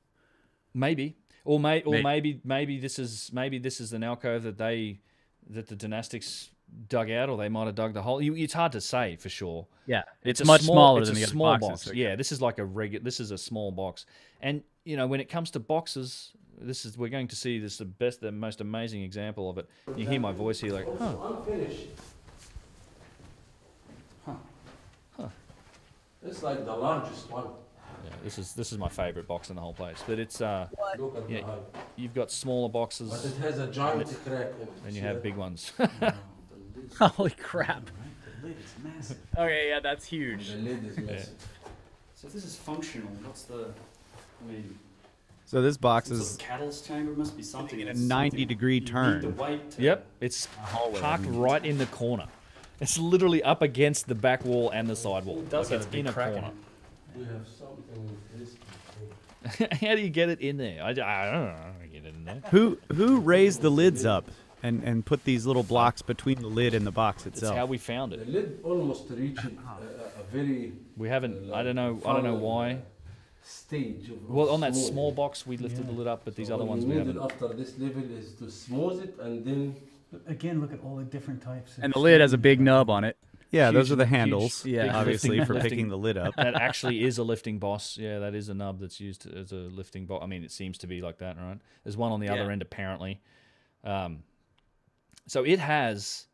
Maybe, or maybe this is an alcove that the dynastics dug out, or they might have dug the hole. It's hard to say for sure. Yeah, it's much smaller than the other small boxes. box. Yeah, this is like this is a small box, and when it comes to boxes, we're going to see the most amazing example of it. You hear my voice here, like, unfinished. It's like the largest one. Yeah, this is my favorite box in the whole place. But it's Look at the height. you've got smaller boxes, But it has a giant crack in it. and you have big ones. Holy crap! The lid is massive. Okay, yeah, that's huge. The lid is massive. So if this is functional, what's the? I mean, So this box some is sort of catalyst chamber must be something. a that's 90-degree something turn. You need the weight to, Yep, it's parked right in the corner. It's literally up against the back wall and the side wall. It does Like have it's a big in a crack corner. We have something with this. How do you get it in there? I don't know how to get it in there. Who raised the lids up and put these little blocks between the lid and the box That's itself? how we found The it. lid almost reached a very We haven't. I don't know why. stage of Well, on that smoothing. small box, we lifted the lid up, but these So other what ones you we needed haven't. after this level is to smooth it and then Again, look at all the different types. And the lid has a big nub on it. Yeah, those Huge- are the huge- handles, big obviously, for lifting- picking the lid up. That actually is a lifting boss. Yeah, that is a nub that's used as a lifting boss. I mean, it seems to be like that, right? There's one on the other end apparently. So it has.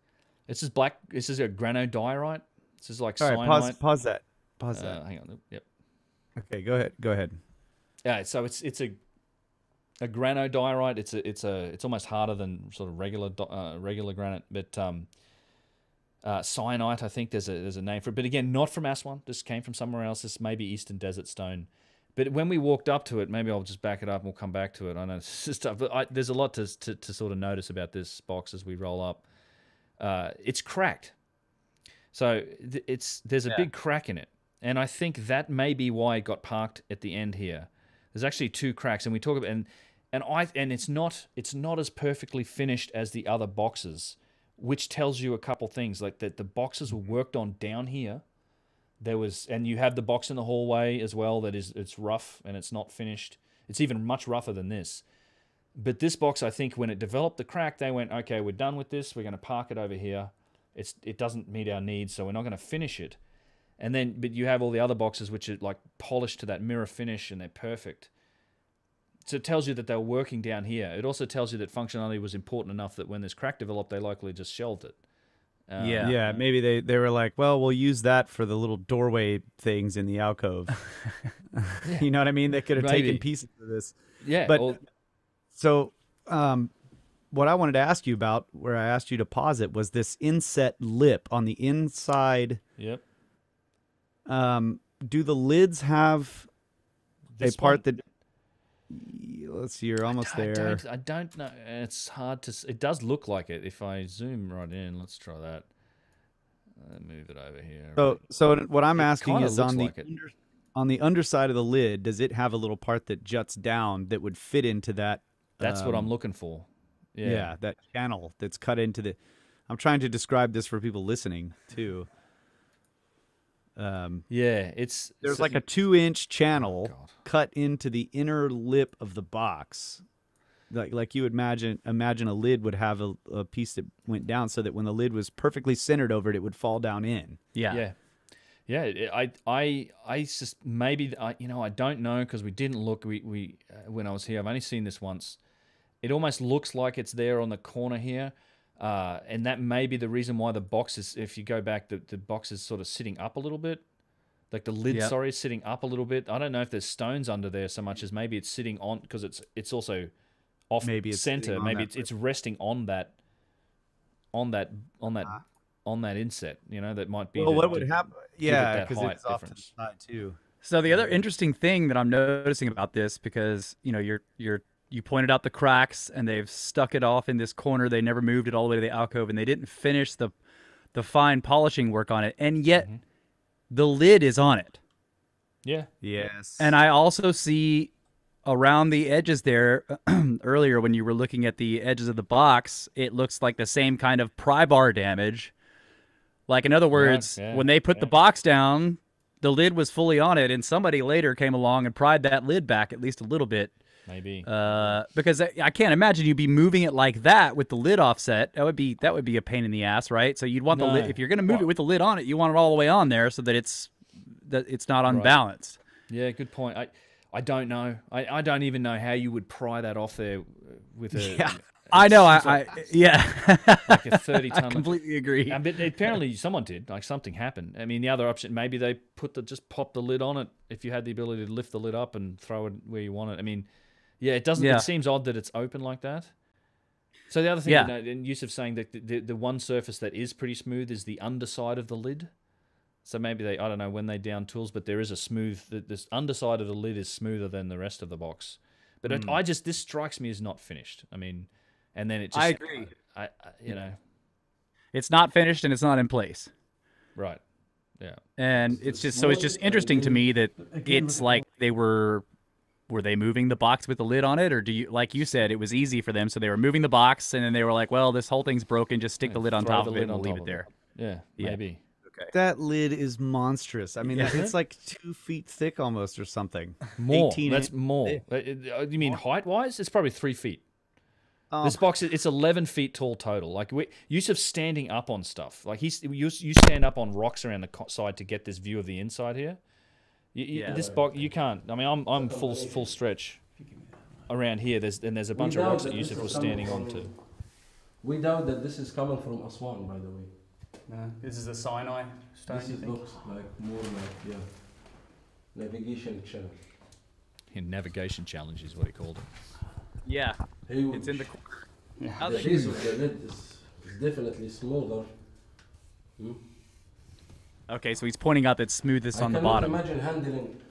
This is black. This is a granodiorite. This is like All cyanite. right, pause that. Pause that. Hang on. Yep. Okay, go ahead. Yeah. So it's a granodiorite. It's almost harder than sort of regular granite, but cyanite. I think there's a name for it, but again, not from Aswan. This came from somewhere else. This may be Eastern Desert Stone. But when we walked up to it, maybe I'll just back it up and we'll come back to it. I know it's just stuff, but there's a lot to sort of notice about this box as we roll up. It's cracked, so there's a big crack in it, and I think that may be why it got parked at the end here. There's actually two cracks, and we talk about and it's not as perfectly finished as the other boxes, which tells you a couple things, like that the boxes were worked on down here. And you have the box in the hallway as well it's rough and it's not finished. It's even much rougher than this. But this box, I think, when it developed the crack, they went, okay, we're done with this. We're going to park it over here. It doesn't meet our needs, so we're not going to finish it. But you have all the other boxes which are like polished to that mirror finish and they're perfect. So it tells you that they were working down here. It also tells you that functionality was important enough that when this crack developed, they likely just shelved it. Yeah, maybe they were like, well, we'll use that for the little doorway things in the alcove. You know what I mean? They could have taken pieces of this. Yeah. But so what I wanted to ask you about, where I asked you to pause it, was this inset lip on the inside. Yep. Do the lids have This a part one- that? Let's see, you're almost there. I don't know. It's hard to. It does look like it. If I zoom right in, let's try that. Move it over here. So what I'm asking kinda is looks on the like it. on the underside of the lid, does it have a little part that juts down that would fit into that? That's what I'm looking for. Yeah, that channel that's cut into the. I'm trying to describe this for people listening too. Yeah, There's like a 2-inch channel God. cut into the inner lip of the box, like you would imagine a lid would have a piece that went down, so that when the lid was perfectly centered over it, it would fall down in. Yeah. I just maybe I don't know because we didn't look. We when I was here, I've only seen this once. It almost looks like it's there on the corner here. And that may be the reason why the box is, if you go back, the box is sort of sitting up a little bit. Like the lid, Yep. sorry, is sitting up a little bit. I don't know if there's stones under there so much as maybe it's sitting on, because it's also off Maybe it's sitting center. on Maybe that it's resting on that inset. You know, that might be. Well, to- what to would happen? give it Yeah, that because height it's off to the difference. side too. So the other interesting thing that I'm noticing about this, because you pointed out the cracks and they've stuck it off in this corner. They never moved it all the way to the alcove, and they didn't finish the fine polishing work on it, and yet the lid is on it. Yeah. Yes. And I also see around the edges there, earlier when you were looking at the edges of the box, it looks like the same kind of pry bar damage. Like, in other words, yeah, when they put the box down, the lid was fully on it, and somebody later came along and pried that lid back at least a little bit. Maybe. Because I can't imagine you'd be moving it like that with the lid offset. That would be a pain in the ass, right? So you'd want the lid, if you're going to move it with the lid on it, you want it all the way on there so that it's not unbalanced. Yeah, good point. I don't know. I don't even know how you would pry that off there with a. Yeah. I know. Yeah. Like a 30-ton. I completely agree. But apparently someone did. Like, something happened. I mean, the other option, maybe they just pop the lid on it. If you had the ability to lift the lid up and throw it where you want it. I mean, yeah, it doesn't. Yeah. It seems odd that it's open like that. So the other thing, and Yusuf saying that the one surface that is pretty smooth is the underside of the lid. So maybe I don't know when they down tools, but there is a smooth. This underside of the lid is smoother than the rest of the box. But this strikes me as not finished. I mean, and then it just. I agree. It's not finished and it's not in place. Right. Yeah. And it's just interesting to me that it's like were they moving the box with the lid on it, or do you, like you said, it was easy for them, so they were moving the box and then they were like, well, this whole thing's broken, just stick the lid on top of it and we'll leave it there. Yeah, maybe. Okay. That lid is monstrous. I mean, it's like 2 feet thick almost or something. More. 18 That's inch more. thick. You mean height-wise? It's probably 3 feet. This box, it's 11 feet tall total. Like, Yusuf's standing up on stuff. Like, you stand up on rocks around the side to get this view of the inside here. This box, you can't. I mean, I'm full stretch around here. There's a bunch of rocks that Yusuf was standing on too. We doubt that this is coming from Aswan, by the way. This is a Sinai stone, This you think? looks like more like, navigation channel. Navigation challenge is what he called it. Yeah. Huge. It's in the corner. The base of the lid is definitely smoother. Okay, so he's pointing out that smoothest on the bottom. I cannot imagine handling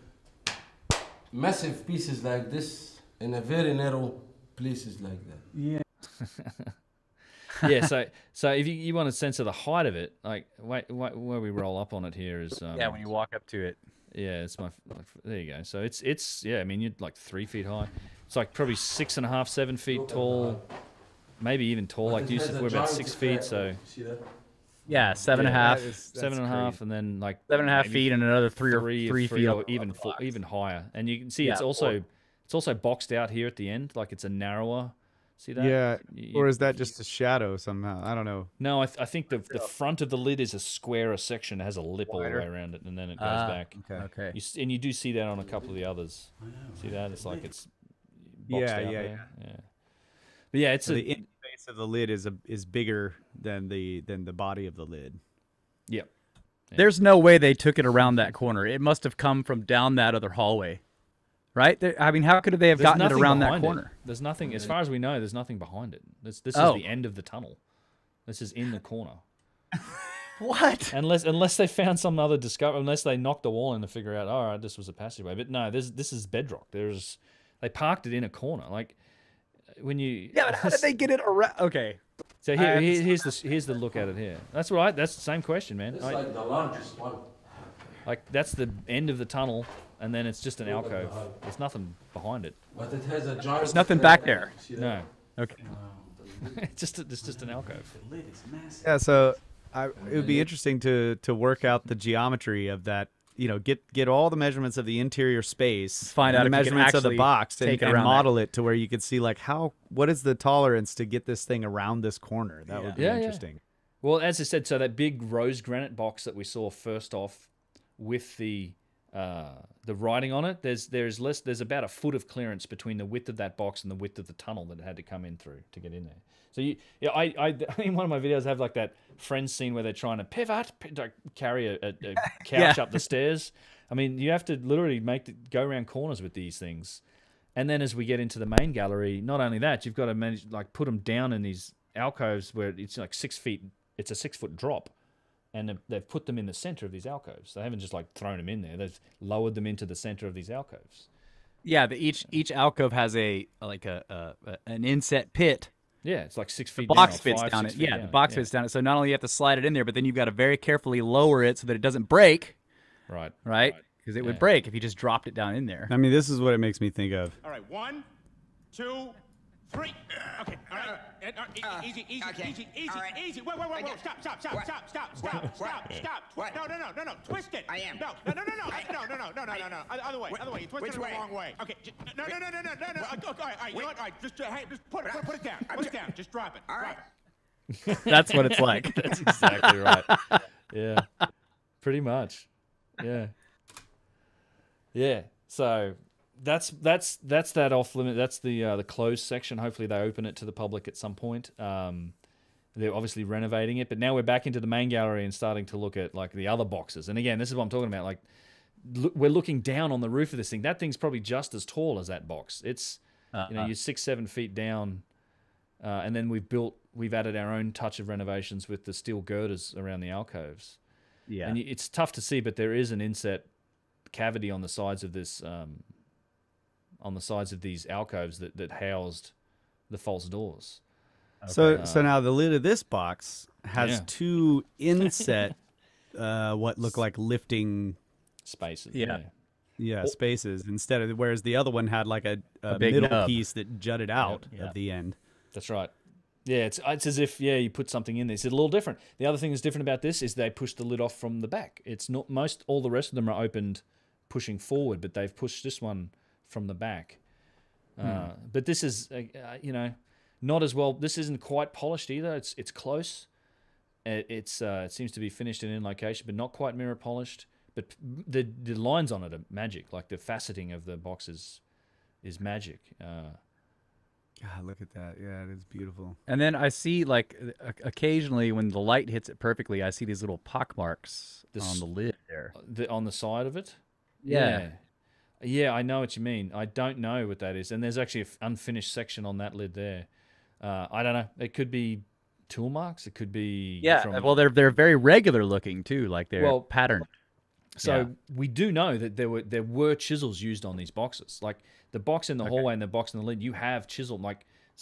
massive pieces like this in a very narrow places like that. Yeah. Yeah, so if you want a sense of the height of it, like where we roll up on it here is when you walk up to it. Yeah, it's there you go. So it's I mean, you're like 3 feet high. It's like probably 6.5, 7 feet tall, maybe even tall. But Like it Yusuf, has a we're about giant 6 feet, effect. so See that? Yeah, 7.5. 7.5, and then like 7.5 maybe feet and another three feet or up even higher. And you can see it's also boxed out here at the end, like it's a narrower. See that? Yeah, or is that just a shadow somehow? I don't know. No, I think the front of the lid is a squarer section. It has a lip all the way around it, and then it goes back. Okay. And you do see that on a couple of the others. See that? It's like it's boxed out there. Yeah. But yeah, it's So the interface of the lid is bigger than the body of the lid. Yep. There's no way they took it around that corner. It must have come from down that other hallway. Right? I mean, how could they have gotten it around that corner? There's nothing, as far as we know, there's nothing behind it. This is the end of the tunnel. This is in the corner. What? Unless they found some other discovery, unless they knocked the wall in to figure out, all right, this was a passageway. But no, this is bedrock. They parked it in a corner. Like when you but how did they get it around? Okay. So here's the look at it here. That's right. That's the same question, man. It's like the largest one. Like that's the end of the tunnel, and then it's just an alcove. There's nothing behind it. But it has a giant. There's nothing back there. See that? No, Okay. it's just an alcove. The lid is massive. Yeah, so it would be interesting to work out the geometry of that. You know, get all the measurements of the interior space, Find and out the if you can measurements of the actually box, and take it around model it to where you could see like what is the tolerance to get this thing around this corner. That would be interesting. Well, as I said, so that big rose granite box that we saw first off with the the writing on it. There's about a foot of clearance between the width of that box and the width of the tunnel that it had to come in through to get in there. So I in one of my videos I have like that Friends scene where they're trying to carry a couch up the stairs. I mean, you have to literally go around corners with these things. And then as we get into the main gallery, not only that, you've got to manage put them down in these alcoves where it's like 6 feet. It's a 6 foot drop, and they've put them in the center of these alcoves. They haven't just thrown them in there. They've lowered them into the center of these alcoves. Yeah, each alcove has an inset pit. Yeah, it's like 6 feet. The box down, fits 5, down 6 it. feet Yeah, down. the box fits down it. So not only you have to slide it in there, but then you've got to very carefully lower it so that it doesn't break. Right. Because it would break if you just dropped it down in there. I mean, this is what it makes me think of. All right, 1, 2, 3. Okay, all right. Easy. All right. Easy. Wait. Stop. What? No. Twist it. I am. No. Other way. You twisted it the wrong way. Okay. No. All right. You know what? All right. Just put it down. Put it down. Just drop it. All right. That's what it's like. That's exactly right. Yeah. Pretty much. Yeah. Yeah. So that's that off limit. That's the closed section. Hopefully they open it to the public at some point. They're obviously renovating it, but now we're back into the main gallery and starting to look at the other boxes. And again, this is what I'm talking about. We're looking down on the roof of this thing. That thing's probably just as tall as that box. It's you're 6-7 feet down, and then we've added our own touch of renovations with the steel girders around the alcoves. Yeah, and it's tough to see, but there is an inset cavity on the sides of this, on the sides of these alcoves that housed the false doors. Okay. So now the lid of this box has two inset, what look like lifting spaces. Spaces instead of, whereas the other one had like a big middle nub piece that jutted out of the end. That's right. Yeah, it's as if you put something in there. It's a little different. The other thing that's different about this is they pushed the lid off from the back. It's not all the rest of them are opened pushing forward, but they've pushed this one from the back. But this is not as well. This isn't quite polished either. It's close. It seems to be finished in location, but not quite mirror polished. But the lines on it are magic. Like the faceting of the boxes is magic. God, look at that. Yeah, it is beautiful. And then I see occasionally when the light hits it perfectly, I see these little pock marks on the lid there. On the side of it? Yeah. Yeah, I know what you mean. I don't know what that is. And there's actually an unfinished section on that lid there. I don't know. It could be tool marks. It could be... well, they're very regular looking too, like they're patterned. So we do know that there were chisels used on these boxes. Like the box in the hallway and the box in the lid, you have chiseled.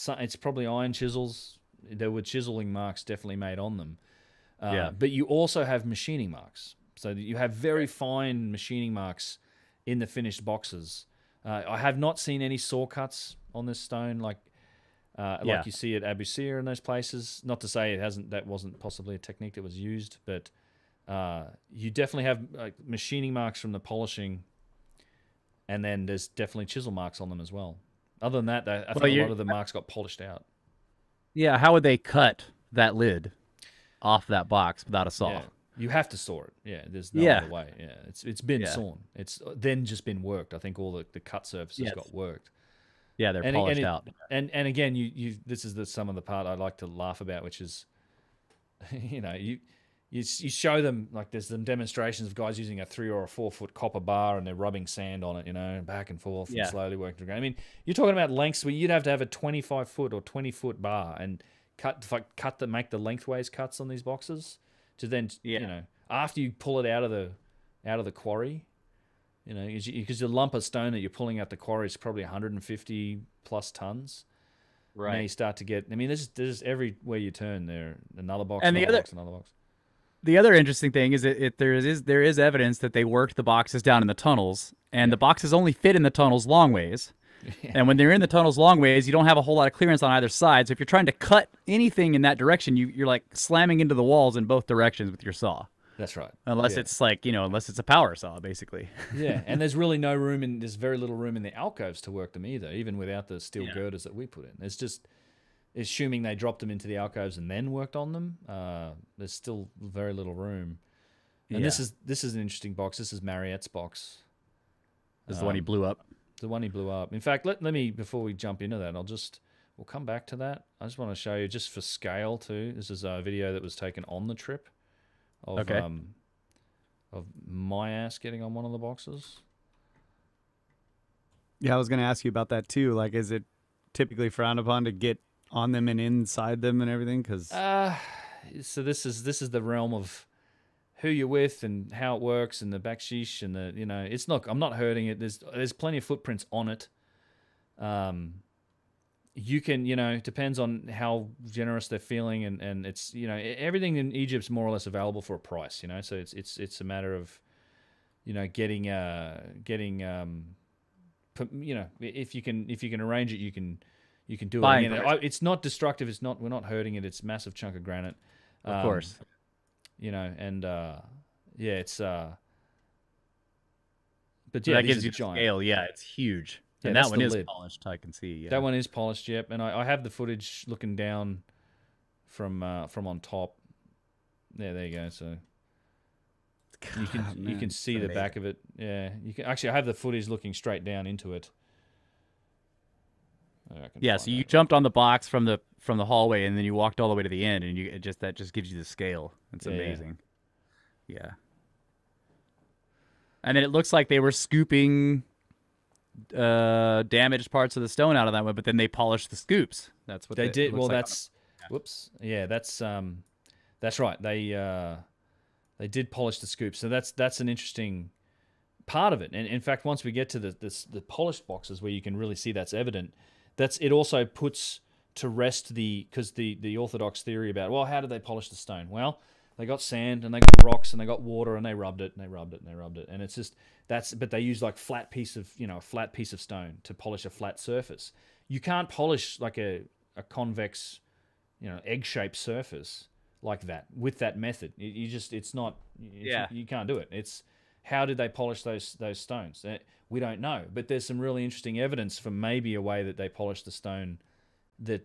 It's probably iron chisels. There were chiseling marks definitely made on them. But you also have machining marks. So you have very fine machining marks in the finished boxes. I have not seen any saw cuts on this stone like you see at Abu Sir and those places. Not to say that wasn't possibly a technique that was used, but you definitely have machining marks from the polishing, and then there's definitely chisel marks on them as well. Other than that, I think a lot of the marks got polished out. Yeah, how would they cut that lid off that box without a saw? Yeah. You have to saw it. Yeah, there's no other way. Yeah, it's been sawn. It's then just been worked. I think all the cut surfaces got worked. Yeah, they're polished out. And again, this is some of the part I like to laugh about, which is, you show them there's some demonstrations of guys using a 3 or a 4 foot copper bar and they're rubbing sand on it, back and forth and slowly working through. I mean, you're talking about lengths where you'd have to have a 25 foot or 20 foot bar and make the lengthways cuts on these boxes. To then, after you pull it out of the quarry, because the lump of stone that you're pulling out the quarry is probably 150 plus tons. Right. Now you start to get. I mean, there's everywhere you turn there another box, and another box. The other interesting thing is that there is evidence that they worked the boxes down in the tunnels, and the boxes only fit in the tunnels long ways. Yeah. And when they're in the tunnels long ways, you don't have a whole lot of clearance on either side. So if you're trying to cut anything in that direction, you're like slamming into the walls in both directions with your saw. That's right. Unless it's unless it's a power saw, basically. Yeah, and there's really there's very little room in the alcoves to work them either, even without the steel girders that we put in. There's just, assuming they dropped them into the alcoves and then worked on them, there's still very little room. And this is an interesting box. This is Mariette's box. This is the one he blew up. The one he blew up. In fact, let me, before we jump into that, we'll come back to that. I just want to show you, just for scale too. This is a video that was taken on the trip of my ass getting on one of the boxes. Yeah, I was going to ask you about that too. Like, is it typically frowned upon to get on them and inside them and everything? Because so this is the realm of who you're with and how it works and the backsheesh and the, it's not, I'm not hurting it. There's plenty of footprints on it. You can, it depends on how generous they're feeling, and it's, everything in Egypt's more or less available for a price, so it's a matter of, getting, if you can arrange it, you can do it. It's not destructive. We're not hurting it. It's a massive chunk of granite. Of course. It's but so yeah, that gives you the giant scale. Yeah, it's huge. Yeah, and that's that one the is lid. polished, I can see. Yeah. That one is polished, yep. And I have the footage looking down from on top. Yeah, there you go. So you can see the back of it. Yeah, you can actually. I have the footage looking straight down into it. Yeah, so you jumped on the box from the hallway, and then you walked all the way to the end, and that just gives you the scale. It's amazing. Yeah. And then it looks like they were scooping damaged parts of the stone out of that one, but then they polished the scoops. That's what they did. Well, like whoops. Yeah, that's right. They did polish the scoops. So that's an interesting part of it. And in fact, once we get to the polished boxes where you can really see that's evident, it also puts to rest because the orthodox theory about, well, how did they polish the stone? Well, they got sand and they got rocks and they got water and they rubbed it and they rubbed it and they rubbed it. And it's just but they use like a flat piece of stone to polish a flat surface. You can't polish like a convex, egg-shaped surface like that with that method. You can't do it. It's how did they polish those stones? We don't know, but there's some really interesting evidence for maybe a way that they polished the stone that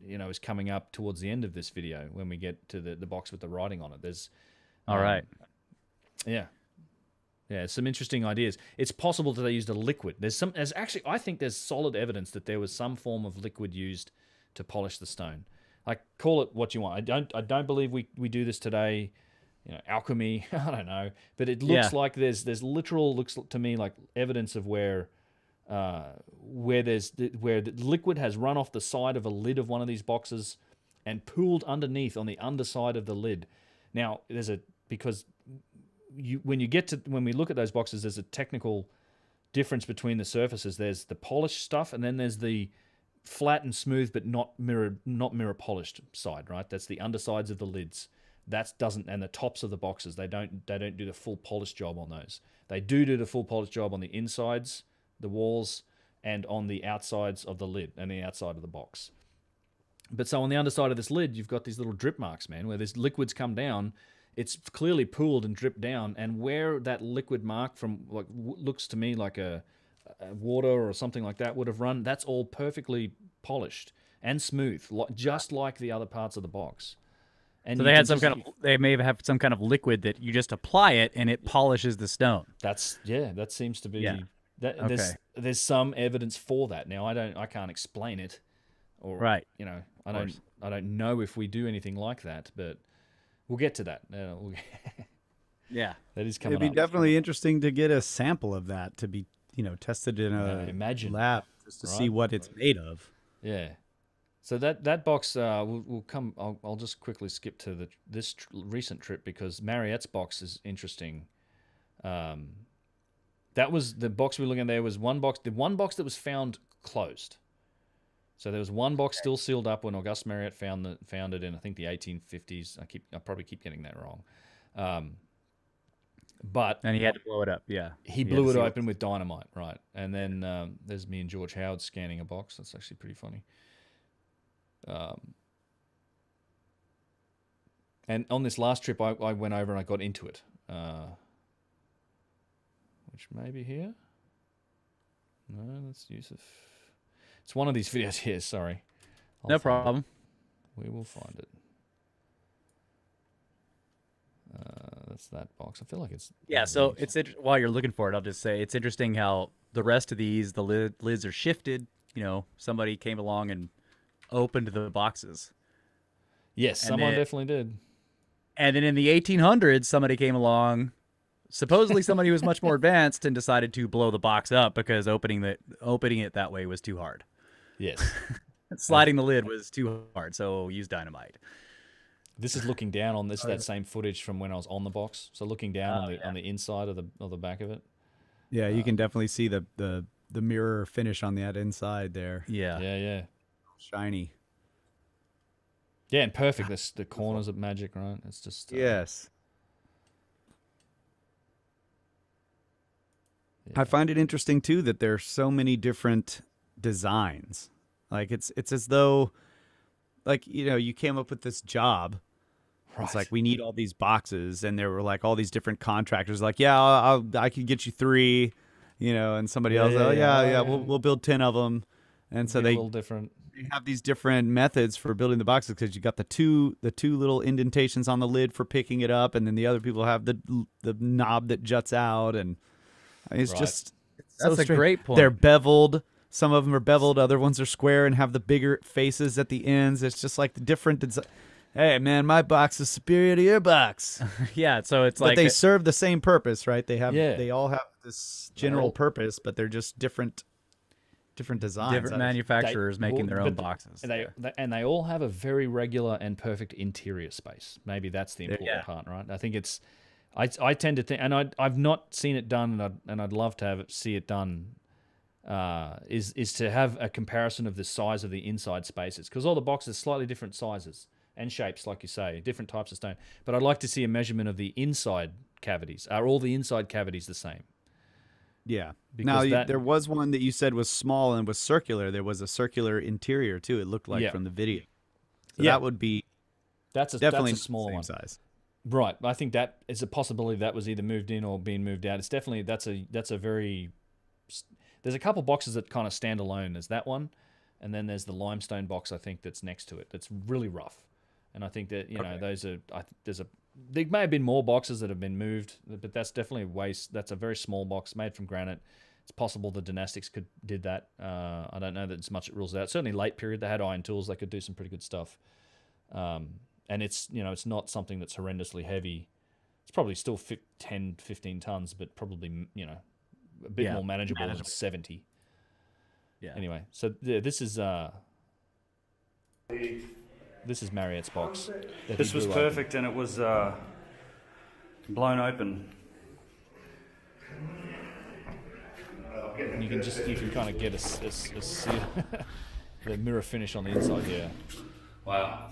is coming up towards the end of this video when we get to the box with the writing on it. There's all right. Yeah, some interesting ideas. It's possible that they used a liquid. I think there's solid evidence that there was some form of liquid used to polish the stone. Like, call it what you want. I don't believe we do this today. Alchemy. I don't know, but it looks like there's looks to me like evidence of where the liquid has run off the side of a lid of one of these boxes and pooled underneath on the underside of the lid. Now, when we look at those boxes, there's a technical difference between the surfaces. There's the polished stuff, and then there's the flat and smooth but not mirror polished side, right? That's the undersides of the lids. And the tops of the boxes. They don't do the full polish job on those. They do the full polish job on the insides, the walls, and on the outsides of the lid and the outside of the box. But so on the underside of this lid, you've got these little drip marks, man, where these liquids come down. It's clearly pooled and dripped down, and where that liquid mark from looks to me like a water or something like that would have run, that's all perfectly polished and smooth, just like the other parts of the box. And so they had they may have some kind of liquid that you just apply it and it polishes the stone. That seems to be. Yeah. There's some evidence for that. Now I can't explain it, or right. I don't know if we do anything like that, but we'll get to that. Yeah, that is coming. It'd be definitely interesting to get a sample of that to be tested in a lab just to see what it's made of. Yeah. So that box will come. I'll just quickly skip to this recent trip because Mariette's box is interesting. That was the box we were looking at. There was one box. The one box that was found closed. So there was one box still sealed up when Auguste Mariette found it in, I think, the 1850s. I probably keep getting that wrong. And he had to blow it up. Yeah, he blew it open with dynamite, right? And then there's me and George Howard scanning a box. That's actually pretty funny. And on this last trip, I went over and I got into it, which may be here. No, that's Yusuf. It's one of these videos here. Sorry. No problem. We will find it. that's that box. I feel like it's So while you're looking for it, I'll just say it's interesting how the rest of these lids are shifted. You know, somebody came along and opened the boxes. Yes, someone definitely did. And then in the 1800s, somebody came along, supposedly somebody who was much more advanced, and decided to blow the box up because opening it that way was too hard. Yes. Sliding the lid was too hard, so use dynamite. This is looking down on this. That same footage from when I was on the box. So looking down on the inside of the back of it. Yeah, you can definitely see the mirror finish on that inside there. Yeah. Shiny. Yeah, and perfect. The corners of magic, right? It's just yes. Yeah. I find it interesting too that there's so many different designs. Like it's as though, like, you know, you came up with this job. Right. It's like, we need all these boxes, and there were like all these different contractors. Like, yeah, I can get you 3, you know, and somebody else, we'll build 10 of them, and so a little different. They have these different methods for building the boxes because you got the two little indentations on the lid for picking it up, and then the other people have the knob that juts out, and it's just That's a great point. They're beveled. Some of them are beveled. Other ones are square and have the bigger faces at the ends. It's just like the different. Hey man, my box is superior to your box. Yeah, so it's but like they serve the same purpose, right? They have. Yeah. They all have this general purpose, but they're just different designs. different manufacturers making their own boxes. And they all have a very regular and perfect interior space. Maybe that's the important part, right? I think it's. I tend to think, and I've not seen it done, and I'd love to see it done. Is to have a comparison of the size of the inside spaces, because all the boxes are slightly different sizes and shapes, like you say, different types of stone. But I'd like to see a measurement of the inside cavities. Are all the inside cavities the same? Yeah. Because now, there was one that you said was small and was circular. There was a circular interior too. It looked like from the video. So that would be definitely that's a smaller one. Size. Right. I think that is a possibility that was either moved in or being moved out. It's definitely that's a very. There's a couple boxes that kind of stand alone. There's that one, and then there's the limestone box, I think, that's next to it. That's really rough, and I think that there may have been more boxes that have been moved, but that's definitely a waste. That's a very small box made from granite. It's possible the dynastics did that. I don't know that it's much it rules out. Certainly late period, they had iron tools. They could do some pretty good stuff, and it's not something that's horrendously heavy. It's probably still 10, 15 tons, but probably a bit more manageable than 70. Yeah. Anyway, so this is Marriott's box. This was perfect, and it was blown open. And you can kind of get the mirror finish on the inside here. Wow.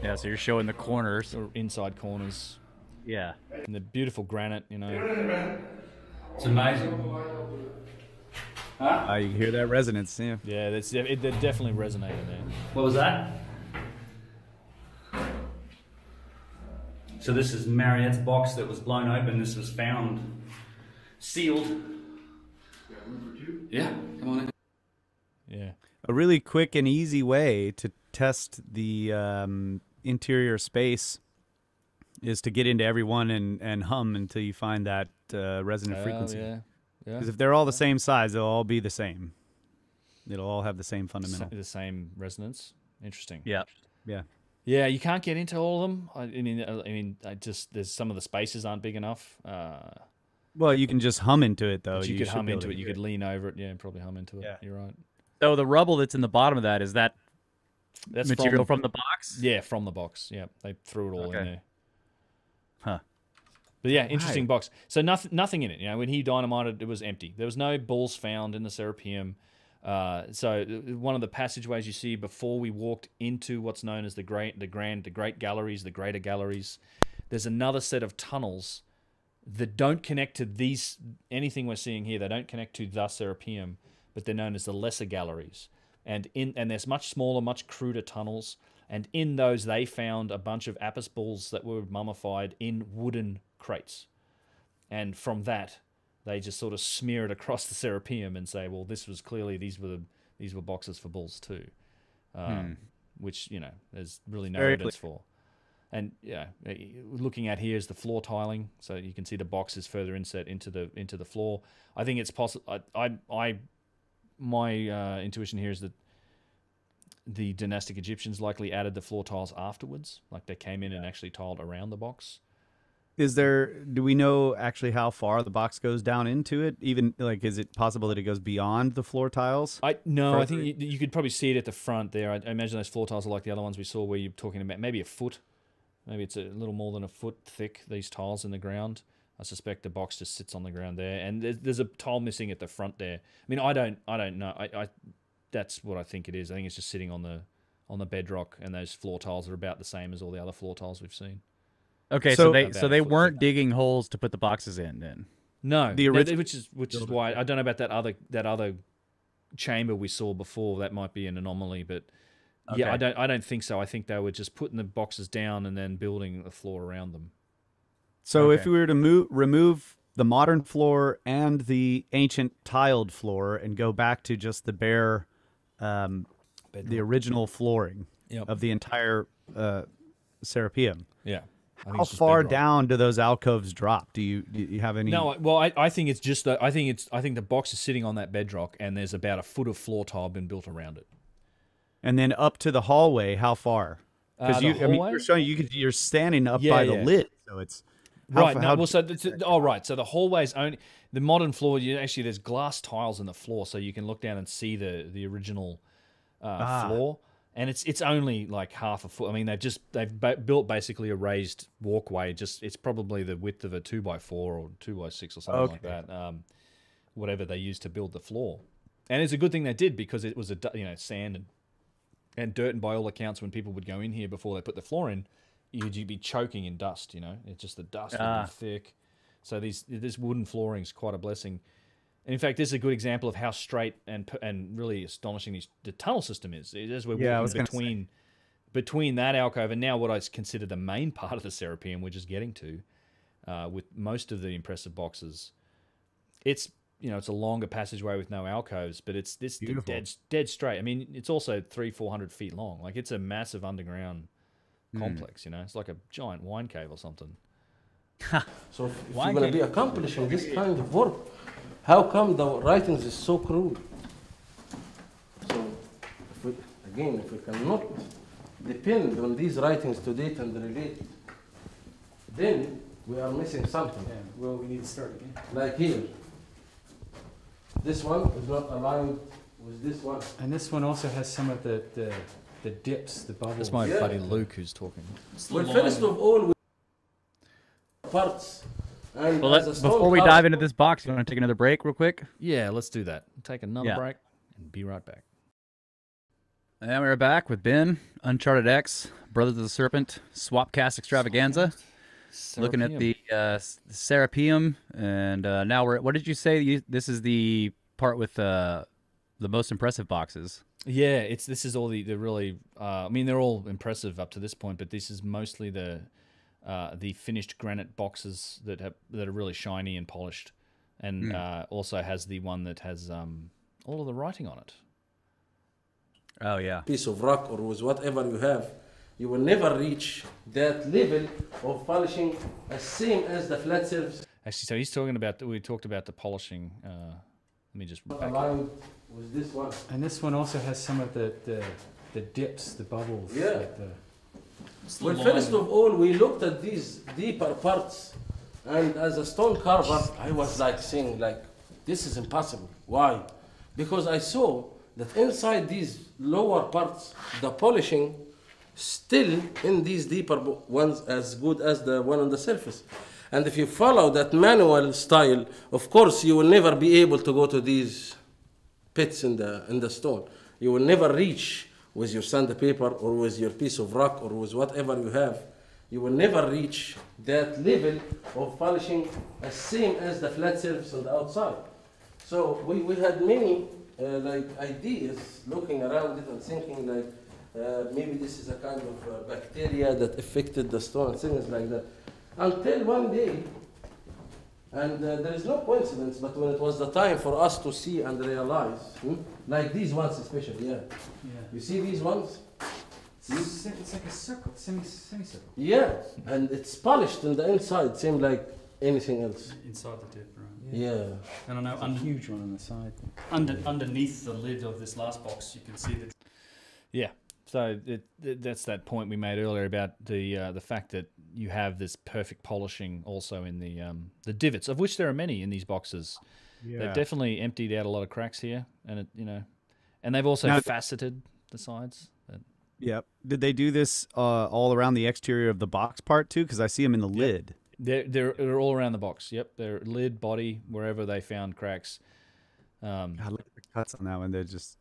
Yeah, so you're showing the corners. Or inside corners. Yeah. And the beautiful granite, It's amazing. Huh? You can hear that resonance, yeah. Yeah, they're definitely resonating there. What was that? So this is Marriott's box that was blown open. This was found sealed. Yeah, come on in. Yeah. A really quick and easy way to test the interior space is to get into every one and hum until you find that resonant frequency. Yeah. Because if they're all the same size, they'll all be the same. It'll all have the same fundamental. The same resonance. Interesting. Yeah. Yeah. Yeah, you can't get into all of them. I mean, there's some of the spaces aren't big enough. Well, you can just hum into it, though. But you could hum into it. You could lean over it, and probably hum into it. Yeah. You're right. So the rubble that's in the bottom of that's material from the box? Yeah, from the box. Yeah, they threw it all in there. Huh. But yeah, interesting box. So nothing in it. When he dynamited, it was empty. There was no balls found in the Serapeum. So one of the passageways you see before we walked into what's known as the great galleries, the greater galleries, there's another set of tunnels that don't connect to anything we're seeing here. They don't connect to the Serapeum, but they're known as the lesser galleries. And there's much smaller, much cruder tunnels. And in those, they found a bunch of apis bulls that were mummified in wooden crates. And from that, they just sort of smear it across the Serapeum and say, well, this was clearly these were boxes for bulls too, which there's really no evidence for. And looking at here is the floor tiling, so you can see the box is further inset into the floor. I think it's possible. My intuition here is that the dynastic Egyptians likely added the floor tiles afterwards, like they came in and actually tiled around the box. Do we know actually how far the box goes down into it? Even is it possible that it goes beyond the floor tiles? I think you could probably see it at the front there. I imagine those floor tiles are like the other ones we saw, where you're talking about maybe a foot. Maybe it's a little more than a foot thick, these tiles in the ground. I suspect the box just sits on the ground there, and there's a tile missing at the front there. I mean, I don't know. That's what I think it is. I think it's just sitting on the bedrock, and those floor tiles are about the same as all the other floor tiles we've seen. Okay, so they weren't digging holes to put the boxes in then. No, which is why I don't know about that other chamber we saw before. That might be an anomaly, but yeah, I don't think so. I think they were just putting the boxes down and then building the floor around them. So if we were to remove the modern floor and the ancient tiled floor and go back to just the bare, the original flooring of the entire Serapeum. Yeah. How far down do those alcoves drop? Do you have any? No, well, I think it's just I think the box is sitting on that bedrock, and there's about a foot of floor tile been built around it. And then up to the hallway, how far? Because you're showing you're standing up by the lid, so it's right. So the hallway's only the modern floor. There's glass tiles in the floor, so you can look down and see the original floor. And it's only like half a foot. I mean, they've built basically a raised walkway. It's probably the width of a 2x4 or 2x6 or something like that. Whatever they used to build the floor, and it's a good thing they did, because it was sand and dirt, and by all accounts, when people would go in here before they put the floor in, you'd be choking in dust. It's just the dust would be thick. So this wooden flooring is quite a blessing. And in fact, this is a good example of how straight and really astonishing the tunnel system is. As we're walking between that alcove and now what I consider the main part of the Serapeum we're just getting to, with most of the impressive boxes. It's a longer passageway with no alcoves, but it's dead straight. I mean, it's also 300-400 feet long. Like, it's a massive underground complex. It's like a giant wine cave or something. So if you're going to be accomplishing this kind of work, how come the writings is so crude? So, if we cannot depend on these writings to date and relate, then we are missing something. Yeah, well, we need to start again. Like here, this one is not aligned with this one. And this one also has some of the dips, the bubbles. That's my buddy Luke who's talking. Well, first of all, parts. And before we dive into this box, you want to take another break real quick? Yeah, let's do that. Take another break and be right back. And we're back with Ben, UnchartedX, Brothers of the Serpent, Swapcast Extravaganza. Serapeum. Looking at the Serapeum, and now what did you say? This is the part with the most impressive boxes. Yeah, this is all the really. I mean, they're all impressive up to this point, but this is mostly the finished granite boxes that are really shiny and polished, and also has the one that has all of the writing on it. Oh yeah, piece of rock or with whatever you have, you will never reach that level of polishing as same as the flat surface. Actually, so he's talking about we talked about the polishing. Let me just aligned with this one. And this one also has some of the dips, the bubbles. Yeah. Well, first of all, we looked at these deeper parts, and as a stone carver, I was like saying, this is impossible. Why? Because I saw that inside these lower parts, the polishing still in these deeper ones as good as the one on the surface. And if you follow that manual style, of course, you will never be able to go to these pits in the stone. You will never reach with your sandpaper or with your piece of rock or with whatever you have. You will never reach that level of polishing as same as the flat surface on the outside. So we had many ideas looking around it and thinking maybe this is a kind of bacteria that affected the stone and things like that. Until one day, And there is no coincidence, but when it was the time for us to see and realize, like these ones especially, Yeah. You see these ones? It's like a circle, semicircle. Yeah, and it's polished in the inside, same like anything else. Inside the dip, right? Yeah. And I know There's a huge one on the side. underneath the lid of this last box, you can see that. Yeah. So that's that point we made earlier about the fact that you have this perfect polishing also in the divots, of which there are many in these boxes. Yeah. They've definitely emptied out a lot of cracks here, and and they've also faceted the sides. Yep. Did they do this all around the exterior of the box part too? Because I see them in the lid. They're all around the box. Yep, they're lid, body, wherever they found cracks. God, look at the cuts on that one. They're just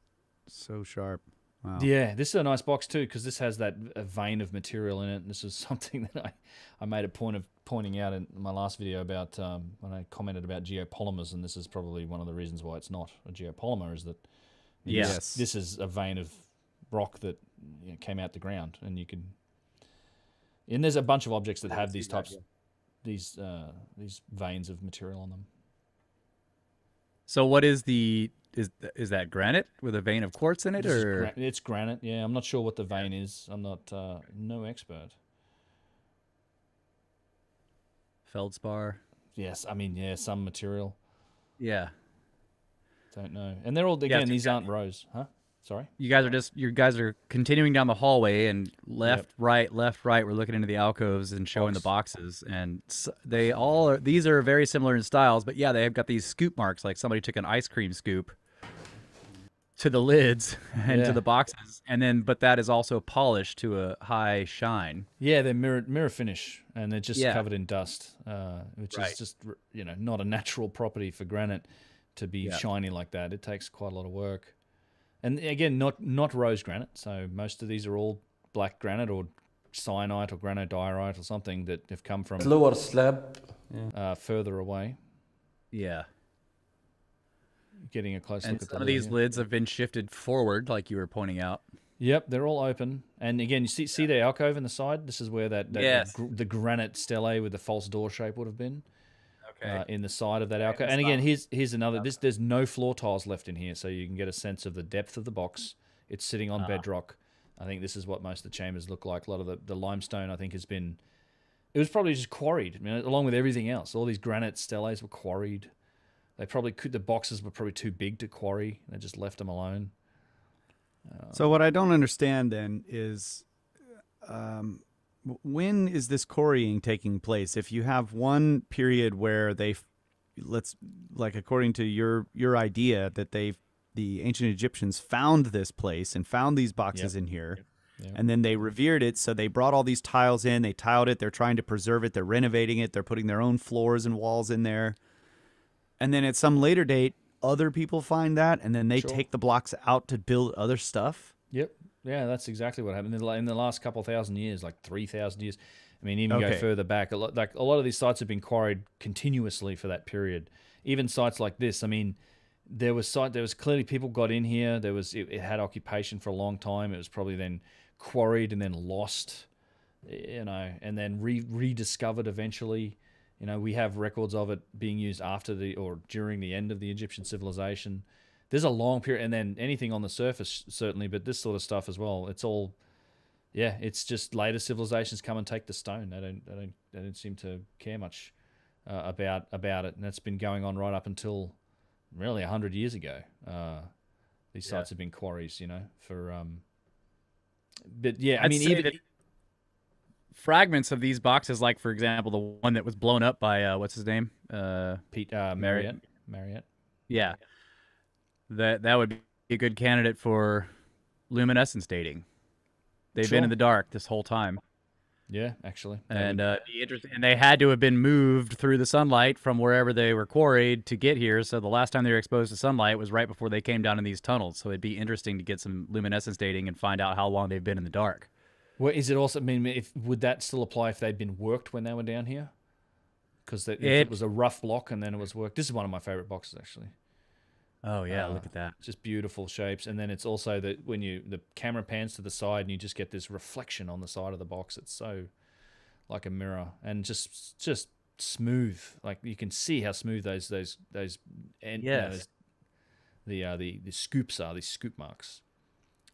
so sharp. Wow. Yeah, this is a nice box too because this has that vein of material in it. And this is something that I made a point of pointing out in my last video about when I commented about geopolymers, and this is probably one of the reasons why it's not a geopolymer is that this is a vein of rock that came out the ground, and and there's a bunch of objects that have these types, these veins of material on them. So what is is that granite with a vein of quartz in it, or it's granite? Yeah, I'm not sure what the vein is. I'm not no expert. feldspar? Yes, I mean some material. Yeah. Don't know. And they're all again. These aren't rows, huh? Sorry. You guys are continuing down the hallway and left, right. We're looking into the alcoves and showing the boxes, and they all are. These are very similar in styles, but yeah, they've got these scoop marks, like somebody took an ice cream scoop to the lids and to the boxes, but that is also polished to a high shine. Yeah, they're mirror finish, and they're just covered in dust, which is just not a natural property for granite to be shiny like that. It takes quite a lot of work. And again, not rose granite. So most of these are all black granite or syenite or granodiorite or something that have come from lower slab, further away. Yeah. Getting a close look And at some of these lids have been shifted forward, like you were pointing out. Yep, they're all open. And again, you see the alcove in the side? This is where the granite stele with the false door shape would have been. In the side of that alcove. And again, here's another. There's no floor tiles left in here, so you can get a sense of the depth of the box. It's sitting on bedrock. I think this is what most of the chambers look like. A lot of the limestone, I think, it was probably just quarried. I mean, along with everything else. All these granite steles were quarried. The boxes were probably too big to quarry. They just left them alone. So what I don't understand then is, when is this quarrying taking place? If you have one period where according to your idea that the ancient Egyptians found this place and found these boxes in here, and then they revered it, so they brought all these tiles in, they tiled it, they're trying to preserve it, they're renovating it, they're putting their own floors and walls in there. And then at some later date, other people find that, and then they take the blocks out to build other stuff. Yep. Yeah, that's exactly what happened in the last couple of thousand years, like 3,000 years. I mean, even go further back, a lot of these sites have been quarried continuously for that period. Even sites like this, I mean, there was clearly people got in here. It had occupation for a long time. It was probably then quarried and then lost, and then rediscovered eventually. We have records of it being used after or during the end of the Egyptian civilization. There's a long period, and then anything on the surface certainly, but this sort of stuff as well. It's all, it's just later civilizations come and take the stone. They don't seem to care much about it, and that's been going on right up until really 100 years ago. These sites have been quarries, for. But yeah, I mean, even fragments of these boxes, like for example, the one that was blown up by what's his name, Marriott. Yeah. That would be a good candidate for luminescence dating. They've been in the dark this whole time. Yeah, actually. And and they had to have been moved through the sunlight from wherever they were quarried to get here. So the last time they were exposed to sunlight was right before they came down in these tunnels. So it'd be interesting to get some luminescence dating and find out how long they've been in the dark. Well, is it also? I mean, would that still apply if they'd been worked when they were down here? Because it was a rough block and then it was worked. This is one of my favorite boxes, actually. Oh yeah, look at that! Just beautiful shapes, and then it's also that when the camera pans to the side, and you just get this reflection on the side of the box. It's so like a mirror, and just smooth. Like you can see how smooth those and Yes. the scoops are, these scoop marks.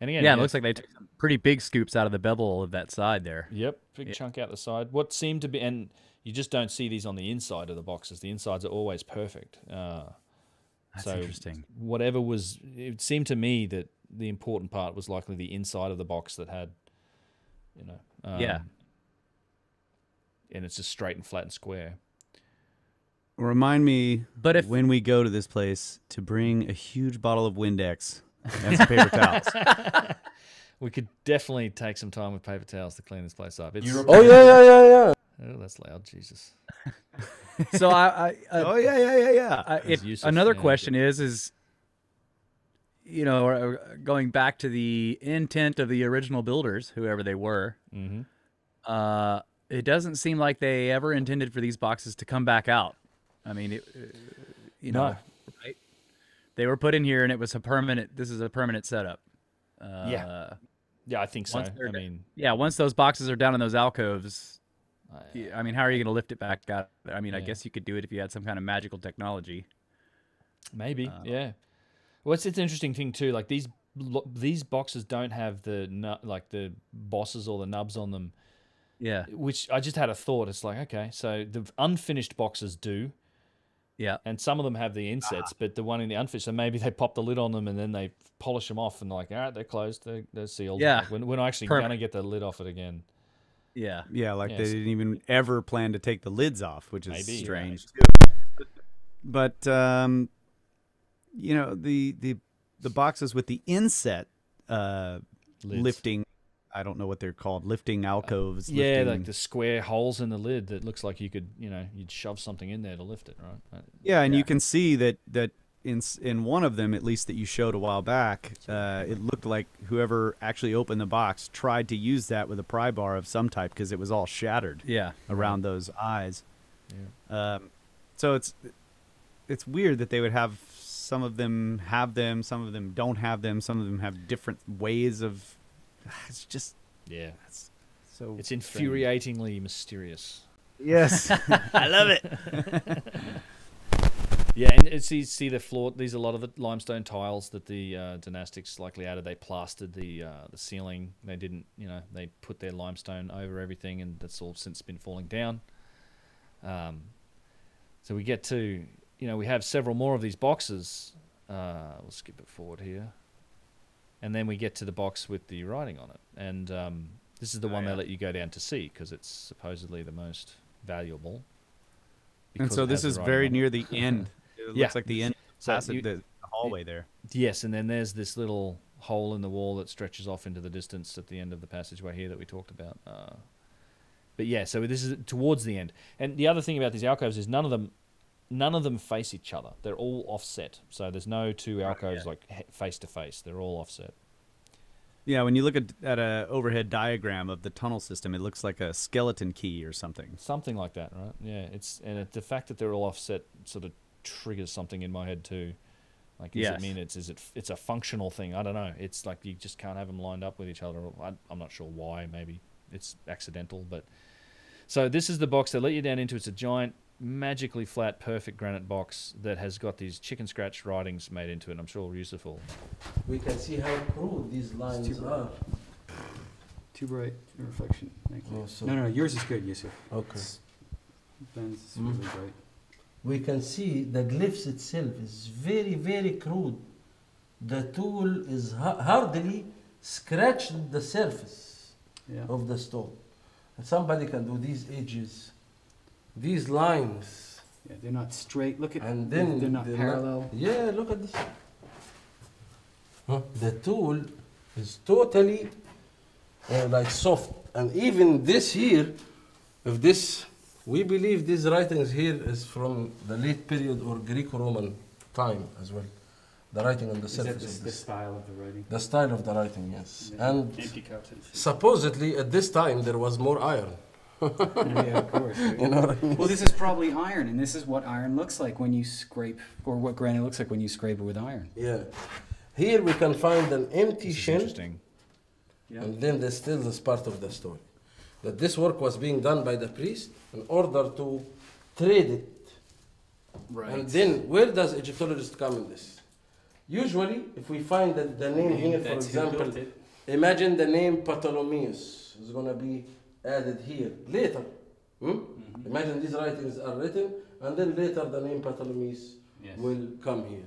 And again, Yeah, it looks like they took some pretty big scoops out of the bevel of that side there. Yep, big chunk out the side. What seemed to be, and you just don't see these on the inside of the boxes. The insides are always perfect. That's so interesting. Whatever was, it seemed to me that the important part was likely the inside of the box that had, Yeah. and it's just straight and flat and square. Remind me, But if- when we go to this place, to bring a huge bottle of Windex and some paper towels. We could definitely take some time with paper towels to clean this place up. It's, Oh yeah. oh, that's loud, Jesus. So Oh yeah. Yusuf, another yeah, question is going back to the intent of the original builders, whoever they were. Mm-hmm. It doesn't seem like they ever intended for these boxes to come back out. I mean, No. right? They were put in here, and it was a permanent. This is a permanent setup. Yeah, I think so. once they're I mean, Yeah, once those boxes are down in those alcoves, I mean, how are you going to lift it back out? I mean, I guess you could do it if you had some kind of magical technology. maybe, yeah. Well, it's an interesting thing too. Like these boxes don't have the bosses or the nubs on them. Yeah, Which I just had a thought. It's like, okay, so the unfinished boxes do, yeah, and some of them have the insets, but the one in the unfinished, so maybe they pop the lid on them and then they polish them off and like, all right, they're closed, they're sealed. Yeah. Like, we're not actually Perfect. gonna get the lid off it again. yeah. Yeah, like Yes. they didn't even ever plan to take the lids off, which is Maybe, strange. But the boxes with the inset Lids. lifting, I don't know what they're called, lifting alcoves. Yeah, lifting, like the square holes in the lid that looks like you could, you'd shove something in there to lift it, right? yeah, and you can see that in one of them, at least that you showed a while back, it looked like whoever actually opened the box tried to use that with a pry bar of some type because it was all shattered Yeah. around those eyes. Yeah. So it's weird that they would have some of them have them, some of them don't have them, some of them have different ways of. It's just Yeah. so. It's infuriatingly mysterious. Yes. I love it. Yeah, and it's you see the floor. These are a lot of the limestone tiles that the dynastics likely added. They plastered the ceiling. They didn't, they put their limestone over everything, and that's all since been falling down. So we get to, we have several more of these boxes. We'll skip it forward here, and then we get to the box with the writing on it, and this is the one they let you go down to see because it's supposedly the most valuable. And because so it this has is the very writing on near it. the end. It Yeah. looks like the end So passage, you- the hallway there. Yes, and then there's this little hole in the wall that stretches off into the distance at the end of the passageway here that we talked about. But yeah, so this is towards the end. And the other thing about these alcoves is none of them face each other. They're all offset. So there's no two alcoves like face to face. They're all offset. Yeah, when you look at a overhead diagram of the tunnel system, it looks like a skeleton key or something. Something like that, right? Yeah, the fact that they're all offset sort of triggers something in my head too. Like, does Yes. it mean it's a functional thing? I don't know. It's like you just can't have them lined up with each other. I'm not sure why. Maybe it's accidental. But so this is the box they let you down into. It's a giant, magically flat, perfect granite box that has got these chicken scratch writings made into it. I'm sure Yusuf will. We can see how crude these lines are. Too bright reflection. Thank you. Oh, so- No, yours is good, Yusuf. Okay. Ben's is really bright. We can see the glyphs itself is very, very crude. The tool is hardly scratched the surface Yeah. of the stone. And somebody can do these edges, these lines, Yeah, they're not straight. Look at and then they're not parallel. Yeah, look at this. The tool is totally like soft, and even this here, if this, we believe these writings here is from the late period or Greco-Roman time as well. The writing on the Is that surface of the this. style of the writing? The style of the writing, yes. Yeah. And Empty cups. supposedly at this time there was more iron. Yeah, of course. Right? You know what I mean? Well, this is probably iron, and this is what iron looks like when you scrape, or what granite looks like when you scrape it with iron. Yeah. Here we can find an empty This is shell, interesting. Yeah. and then there's still this part of the story. That this work was being done by the priest in order to trade it. Right. And then where does Egyptologist come in this? Usually, if we find that the name here, for example, imagine the name Ptolemaeus is going to be added here later. Imagine these writings are written, and then later the name Ptolemaeus will come here.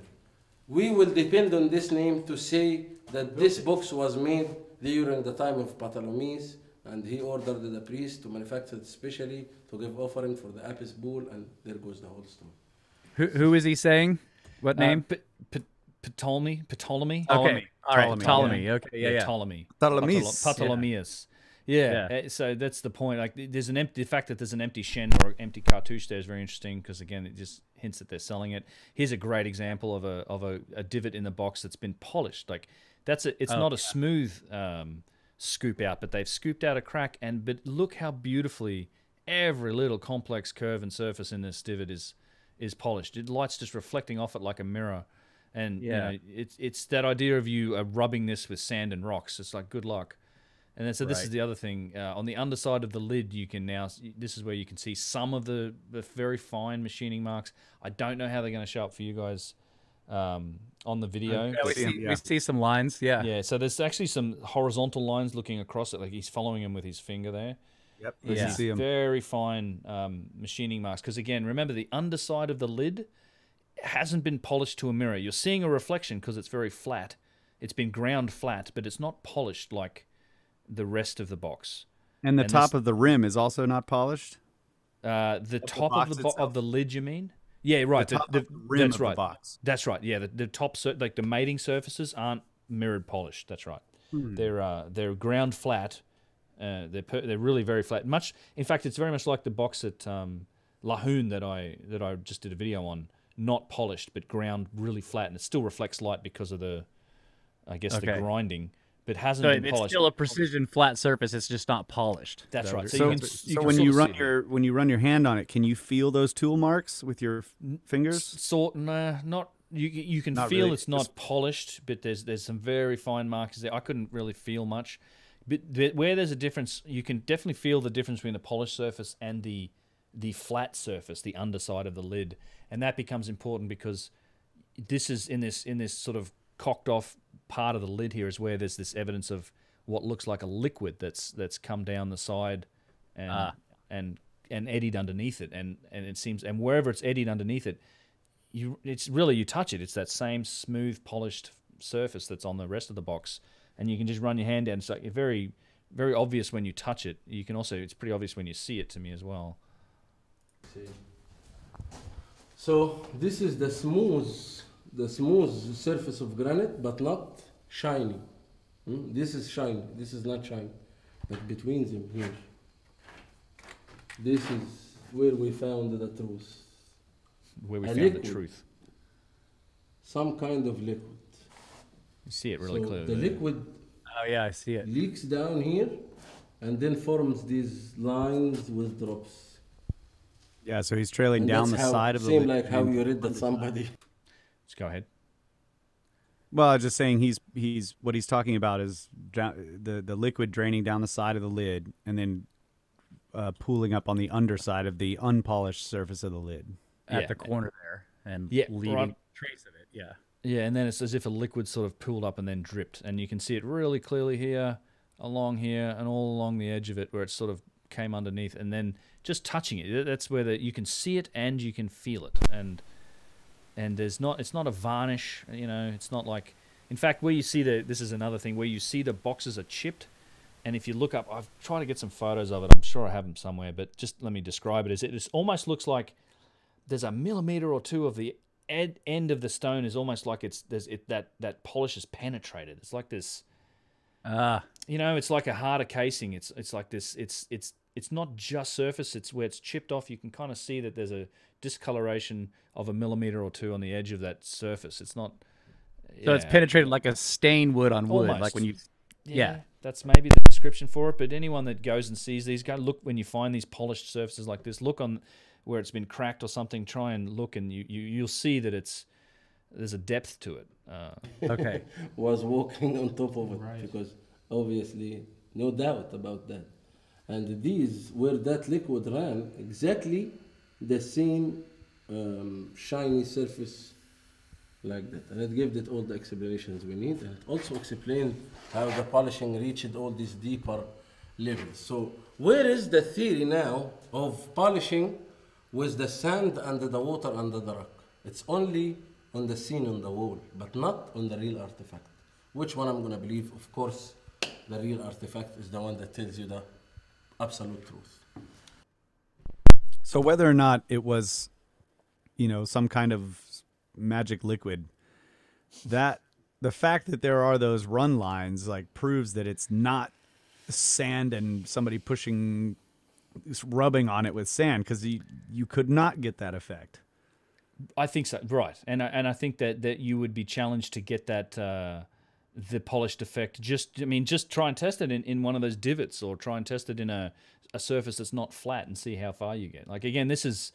We will depend on this name to say that this box was made during the time of Ptolemaeus, and he ordered the priest to manufacture it specially to give offering for the Apis bull, and there goes the whole story. Who is he saying? What name? Ptolemy. Okay. All right. Ptolemy. Okay. Yeah. Ptolemy. Ptolemies. Yeah. So that's the point. Like, there's an empty. The fact that there's an empty shen or empty cartouche there is very interesting because again, it just hints that they're selling it. Here's a great example of a divot in the box that's been polished. Like it's not a smooth scoop out, but they've scooped out a crack. But look how beautifully every little complex curve and surface in this divot is polished. Light's just reflecting off it like a mirror. And you know, it's that idea of you rubbing this with sand and rocks. It's like, good luck. And then, so this is the other thing. On the underside of the lid, you can now, this is where you can see some of the very fine machining marks. I don't know how they're going to show up for you guys on the video. We see some lines, Yeah, so there's actually some horizontal lines looking across it, like he's following him with his finger there. Yep, you see them. Very fine machining marks. Because again, remember the underside of the lid hasn't been polished to a mirror. You're seeing a reflection because it's very flat. It's been ground flat, but it's not polished like the rest of the box. And the top of the rim is also not polished? The top of the lid, you mean? Yeah, right. The rim of the box. That's right. Yeah, the top, like the mating surfaces aren't mirrored polished. That's right. They're ground flat. They're really very flat. In fact, it's very much like the box at Lahoon that I just did a video on. Not polished, but ground really flat, and it still reflects light because of the grinding, but hasn't been polished. It's still a precision flat surface. It's just not polished. That's right. So when you run your hand on it, can you feel those tool marks with your fingers? Not. You can not feel really. It's not polished, but there's some very fine marks there. I couldn't really feel much, but where there's a difference, you can definitely feel the difference between the polished surface and the flat surface, the underside of the lid. And that becomes important because this is in this sort of cocked off part of the lid here is where there's this evidence of what looks like a liquid that's come down the side and eddied underneath it. And it seems, and wherever it's eddied underneath it, it's really, you touch it, it's that same smooth polished surface that's on the rest of the box, and you can just run your hand down. It's like very, very obvious when you touch it. You can also, it's pretty obvious when you see it to me as well. So this is the smooth surface of granite, but not shiny. This is shiny. This is not shiny. But between them here, this is where we found the truth. Where we found the truth. Some kind of liquid. You see it really clearly. The liquid. Oh yeah, I see it. Leaks down here, and then forms these lines with drops. Yeah, so he's trailing down the side of the lid. Same like how you read that somebody. Just go ahead. Well, I was just saying he's what he's talking about is the liquid draining down the side of the lid and then pooling up on the underside of the unpolished surface of the lid. At the corner there and leaving trace of it. Yeah. Yeah, and then it's as if a liquid sort of pooled up and then dripped. And you can see it really clearly here, along here, and all along the edge of it where it sort of came underneath, and then just touching it, that's where you can see it and you can feel it, and it's not a varnish, it's not like, in fact, where you see this is another thing, where you see the boxes are chipped, and if you look up, I've tried to get some photos of it, I'm sure I have them somewhere, but just let me describe it. It almost looks like there's a millimeter or two of the end of the stone is almost like that polish is penetrated. It's like this. It's like a harder casing. It's like this. It's not just surface. It's where it's chipped off. You can kind of see that there's a discoloration of a millimeter or two on the edge of that surface. It's not. So it's penetrated like a stain would on wood, almost. Like when you. Yeah, that's maybe the description for it. But anyone that goes and sees these, go look when you find these polished surfaces like this. Look on where it's been cracked or something. Try and look, and you'll see that there's a depth to it. Okay. Was walking on top of it because obviously no doubt about that. And these, where that liquid ran, exactly the same shiny surface like that. And it gave it all the explanations we need. And it also explained how the polishing reached all these deeper levels. So where is the theory now of polishing with the sand under the water under the rock? It's only on the scene on the wall, but not on the real artifact. Which one I'm gonna believe? Of course, the real artifact is the one that tells you the absolute truth. So whether or not it was, some kind of magic liquid, that the fact that there are those run lines like proves that it's not sand and somebody rubbing on it with sand, because you could not get that effect. I think so, right? And I think that you would be challenged to get that the polished effect. Just try and test it in one of those divots, or try and test it in a surface that's not flat and see how far you get. Like again, this is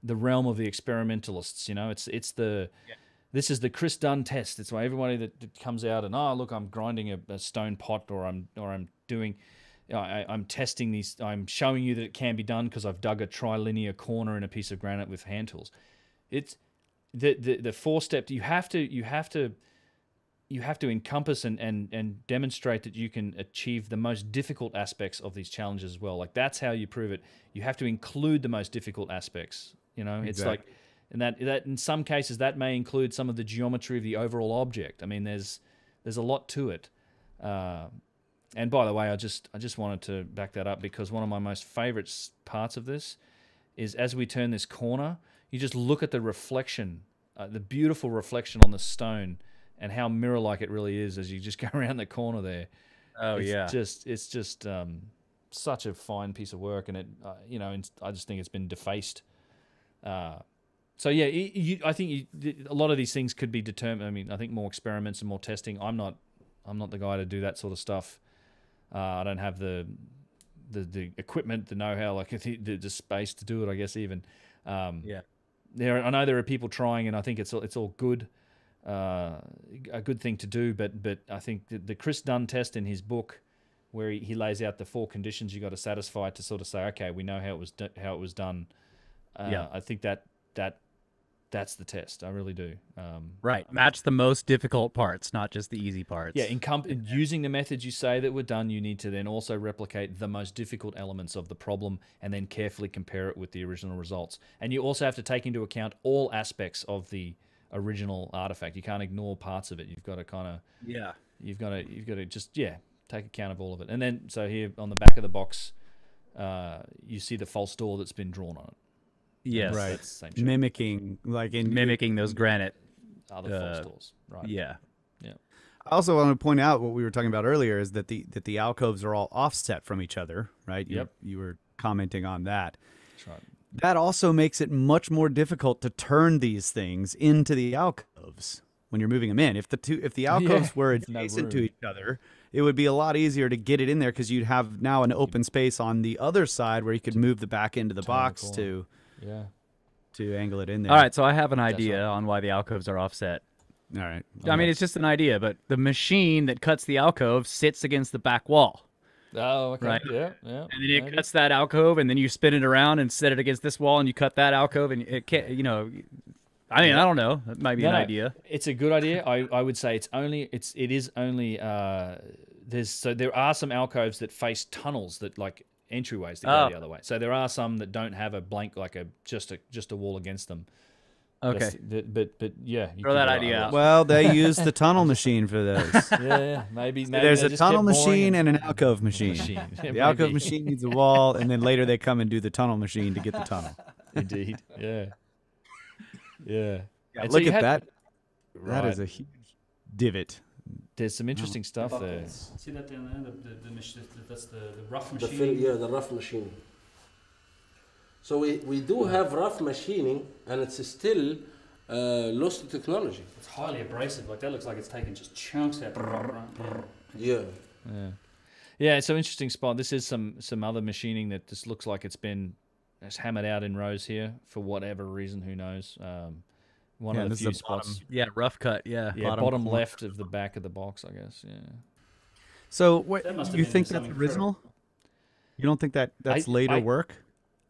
the realm of the experimentalists. This is the Chris Dunn test. It's why everybody that comes out and look, I'm grinding a stone pot, or I'm doing. I'm testing these. I'm showing you that it can be done because I've dug a trilinear corner in a piece of granite with hand tools. It's the 4-step. You have to encompass and demonstrate that you can achieve the most difficult aspects of these challenges as well. Like that's how you prove it. You have to include the most difficult aspects. It's like, and that in some cases that may include some of the geometry of the overall object. I mean, there's a lot to it. And by the way, I just wanted to back that up, because one of my most favorite parts of this is as we turn this corner, you just look at the reflection, the beautiful reflection on the stone, and how mirror-like it really is as you just go around the corner there. Oh, it's just such a fine piece of work, and I just think it's been defaced. So yeah, I think a lot of these things could be determined. I mean, I think more experiments and more testing. I'm not the guy to do that sort of stuff. I don't have the equipment, the know-how, like the space to do it, I guess even. I know there are people trying, and I think it's all good, a good thing to do. But I think the Chris Dunn test in his book, where he lays out the 4 conditions you got to satisfy to sort of say, okay, we know how it was done. I think that's the test. I really do. Right. Match the most difficult parts, not just the easy parts. Yeah. Using the methods you say that were done, you need to then also replicate the most difficult elements of the problem and then carefully compare it with the original results. And you also have to take into account all aspects of the original artifact. You can't ignore parts of it. You've got to kind of You've got to just take account of all of it. And then so here on the back of the box, you see the false door that's been drawn on it. Yes, right. That's the same shape. Mimicking those granite other false doors. Right. Yeah. I also want to point out what we were talking about earlier is that the alcoves are all offset from each other, right? Yep. You were commenting on that. That's right. That also makes it much more difficult to turn these things into the alcoves when you're moving them in. If the alcoves were adjacent to each other, it would be a lot easier to get it in there, because you'd have now an open space on the other side where you could move the back end of the box to angle it in there. All right, so I have an idea on why the alcoves are offset. All right. I mean, it's just an idea, but the machine that cuts the alcove sits against the back wall. Oh, okay. Right. Yeah. And then it cuts that alcove, and then you spin it around and set it against this wall, and you cut that alcove, and it can't, I mean, I don't know. That might be an idea. It's a good idea. I would say it is only there are some alcoves that face tunnels that like entryways that go the other way. So there are some that don't have a blank, like just a wall against them. Okay. But yeah, throw that idea out. Well, they use the tunnel machine for those. Yeah. Maybe there's a tunnel machine and an alcove machine. Yeah, the alcove machine needs a wall, and then later they come and do the tunnel machine to get the tunnel. Indeed. Yeah. Look at that. That is a huge divot. There's some interesting stuff there. See that down there? That's the rough machine. The rough machine. So we do have rough machining, and it's still lost to technology. It's highly abrasive. Like that looks like it's taking just chunks out. Yeah. It's an interesting spot. This is some other machining that just looks like it's hammered out in rows here for whatever reason. Who knows? One of the few spots. Rough cut. Bottom left of the back of the box, I guess. Yeah. So what you think that's original? You don't think that's later work?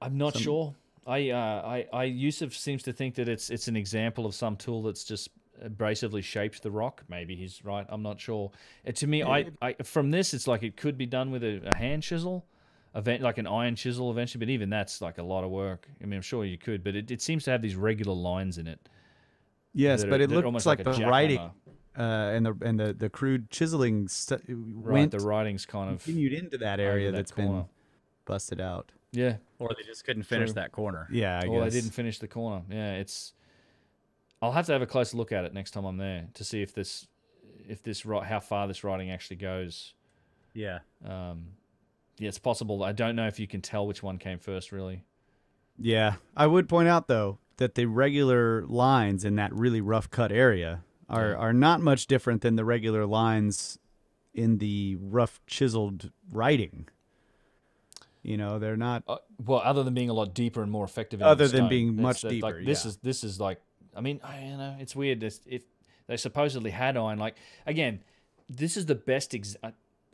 I'm not sure. Yusuf seems to think that it's an example of some tool that's just abrasively shaped the rock. Maybe he's right. I'm not sure. To me, I from this, it's like it could be done with a hand chisel, like an iron chisel eventually. But even that's like a lot of work. I mean, I'm sure you could, but it seems to have these regular lines in it. Yes, but it looks like the writing and the crude chiseling the writing's kind of continued into that area that's been busted out. Yeah, or they just couldn't finish that corner. Yeah, I guess. Or they didn't finish the corner. Yeah, I'll have to have a closer look at it next time I'm there to see how far this writing actually goes. Yeah. Yeah, it's possible. I don't know if you can tell which one came first, really. Yeah, I would point out though that the regular lines in that really rough cut area are not much different than the regular lines in the rough chiseled writing. You know, they're not well, other than being a lot deeper and more effective. Other than being much deeper, like, this is like, I mean, it's weird. If they supposedly had iron, like, again, this is the best.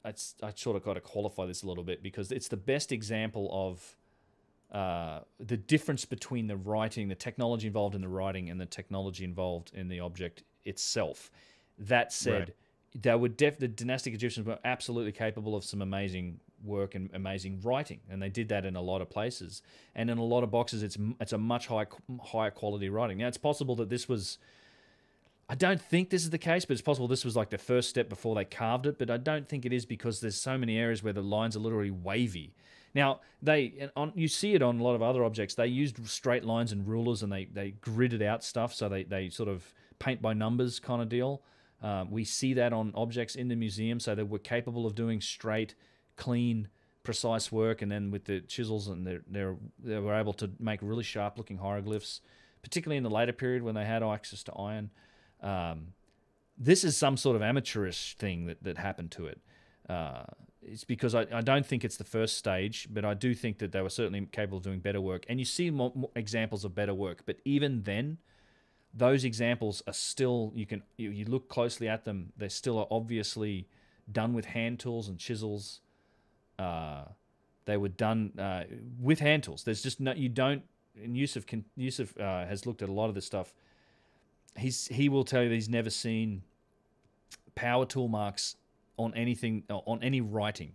I sort of got to qualify this a little bit because it's the best example of the difference between the writing, the technology involved in the writing, and the technology involved in the object itself. That said, the dynastic Egyptians were absolutely capable of some amazing work and amazing writing, and they did that in a lot of places. And in a lot of boxes, it's a much higher quality writing. Now, it's possible that this was. I don't think this is the case, but it's possible this was like the first step before they carved it. But I don't think it is because there's so many areas where the lines are literally wavy. Now, you see it on a lot of other objects. They used straight lines and rulers, and they gridded out stuff, so they sort of paint by numbers kind of deal. We see that on objects in the museum, so they were capable of doing straight, clean, precise work, and then with the chisels, and they were able to make really sharp-looking hieroglyphs, particularly in the later period when they had access to iron. This is some sort of amateurish thing that happened to it. It's because I don't think it's the first stage, but I do think that they were certainly capable of doing better work. And you see more examples of better work, but even then, those examples are still, you look closely at them, they still are obviously done with hand tools and chisels. They were done with hand tools. There's just no, you don't, and Yusuf has looked at a lot of this stuff. He will tell you that he's never seen power tool marks on anything, on any writing.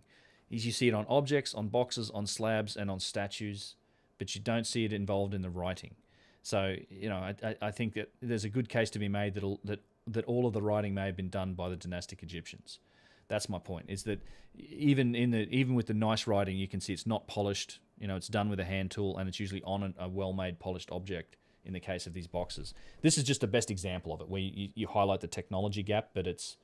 You see it on objects, on boxes, on slabs, and on statues, but you don't see it involved in the writing. So, I think that there's a good case to be made that all of the writing may have been done by the dynastic Egyptians. That's my point. Is that even with the nice writing, you can see it's not polished. It's done with a hand tool, and it's usually on a well-made, polished object. In the case of these boxes, this is just the best example of it, where you highlight the technology gap, but it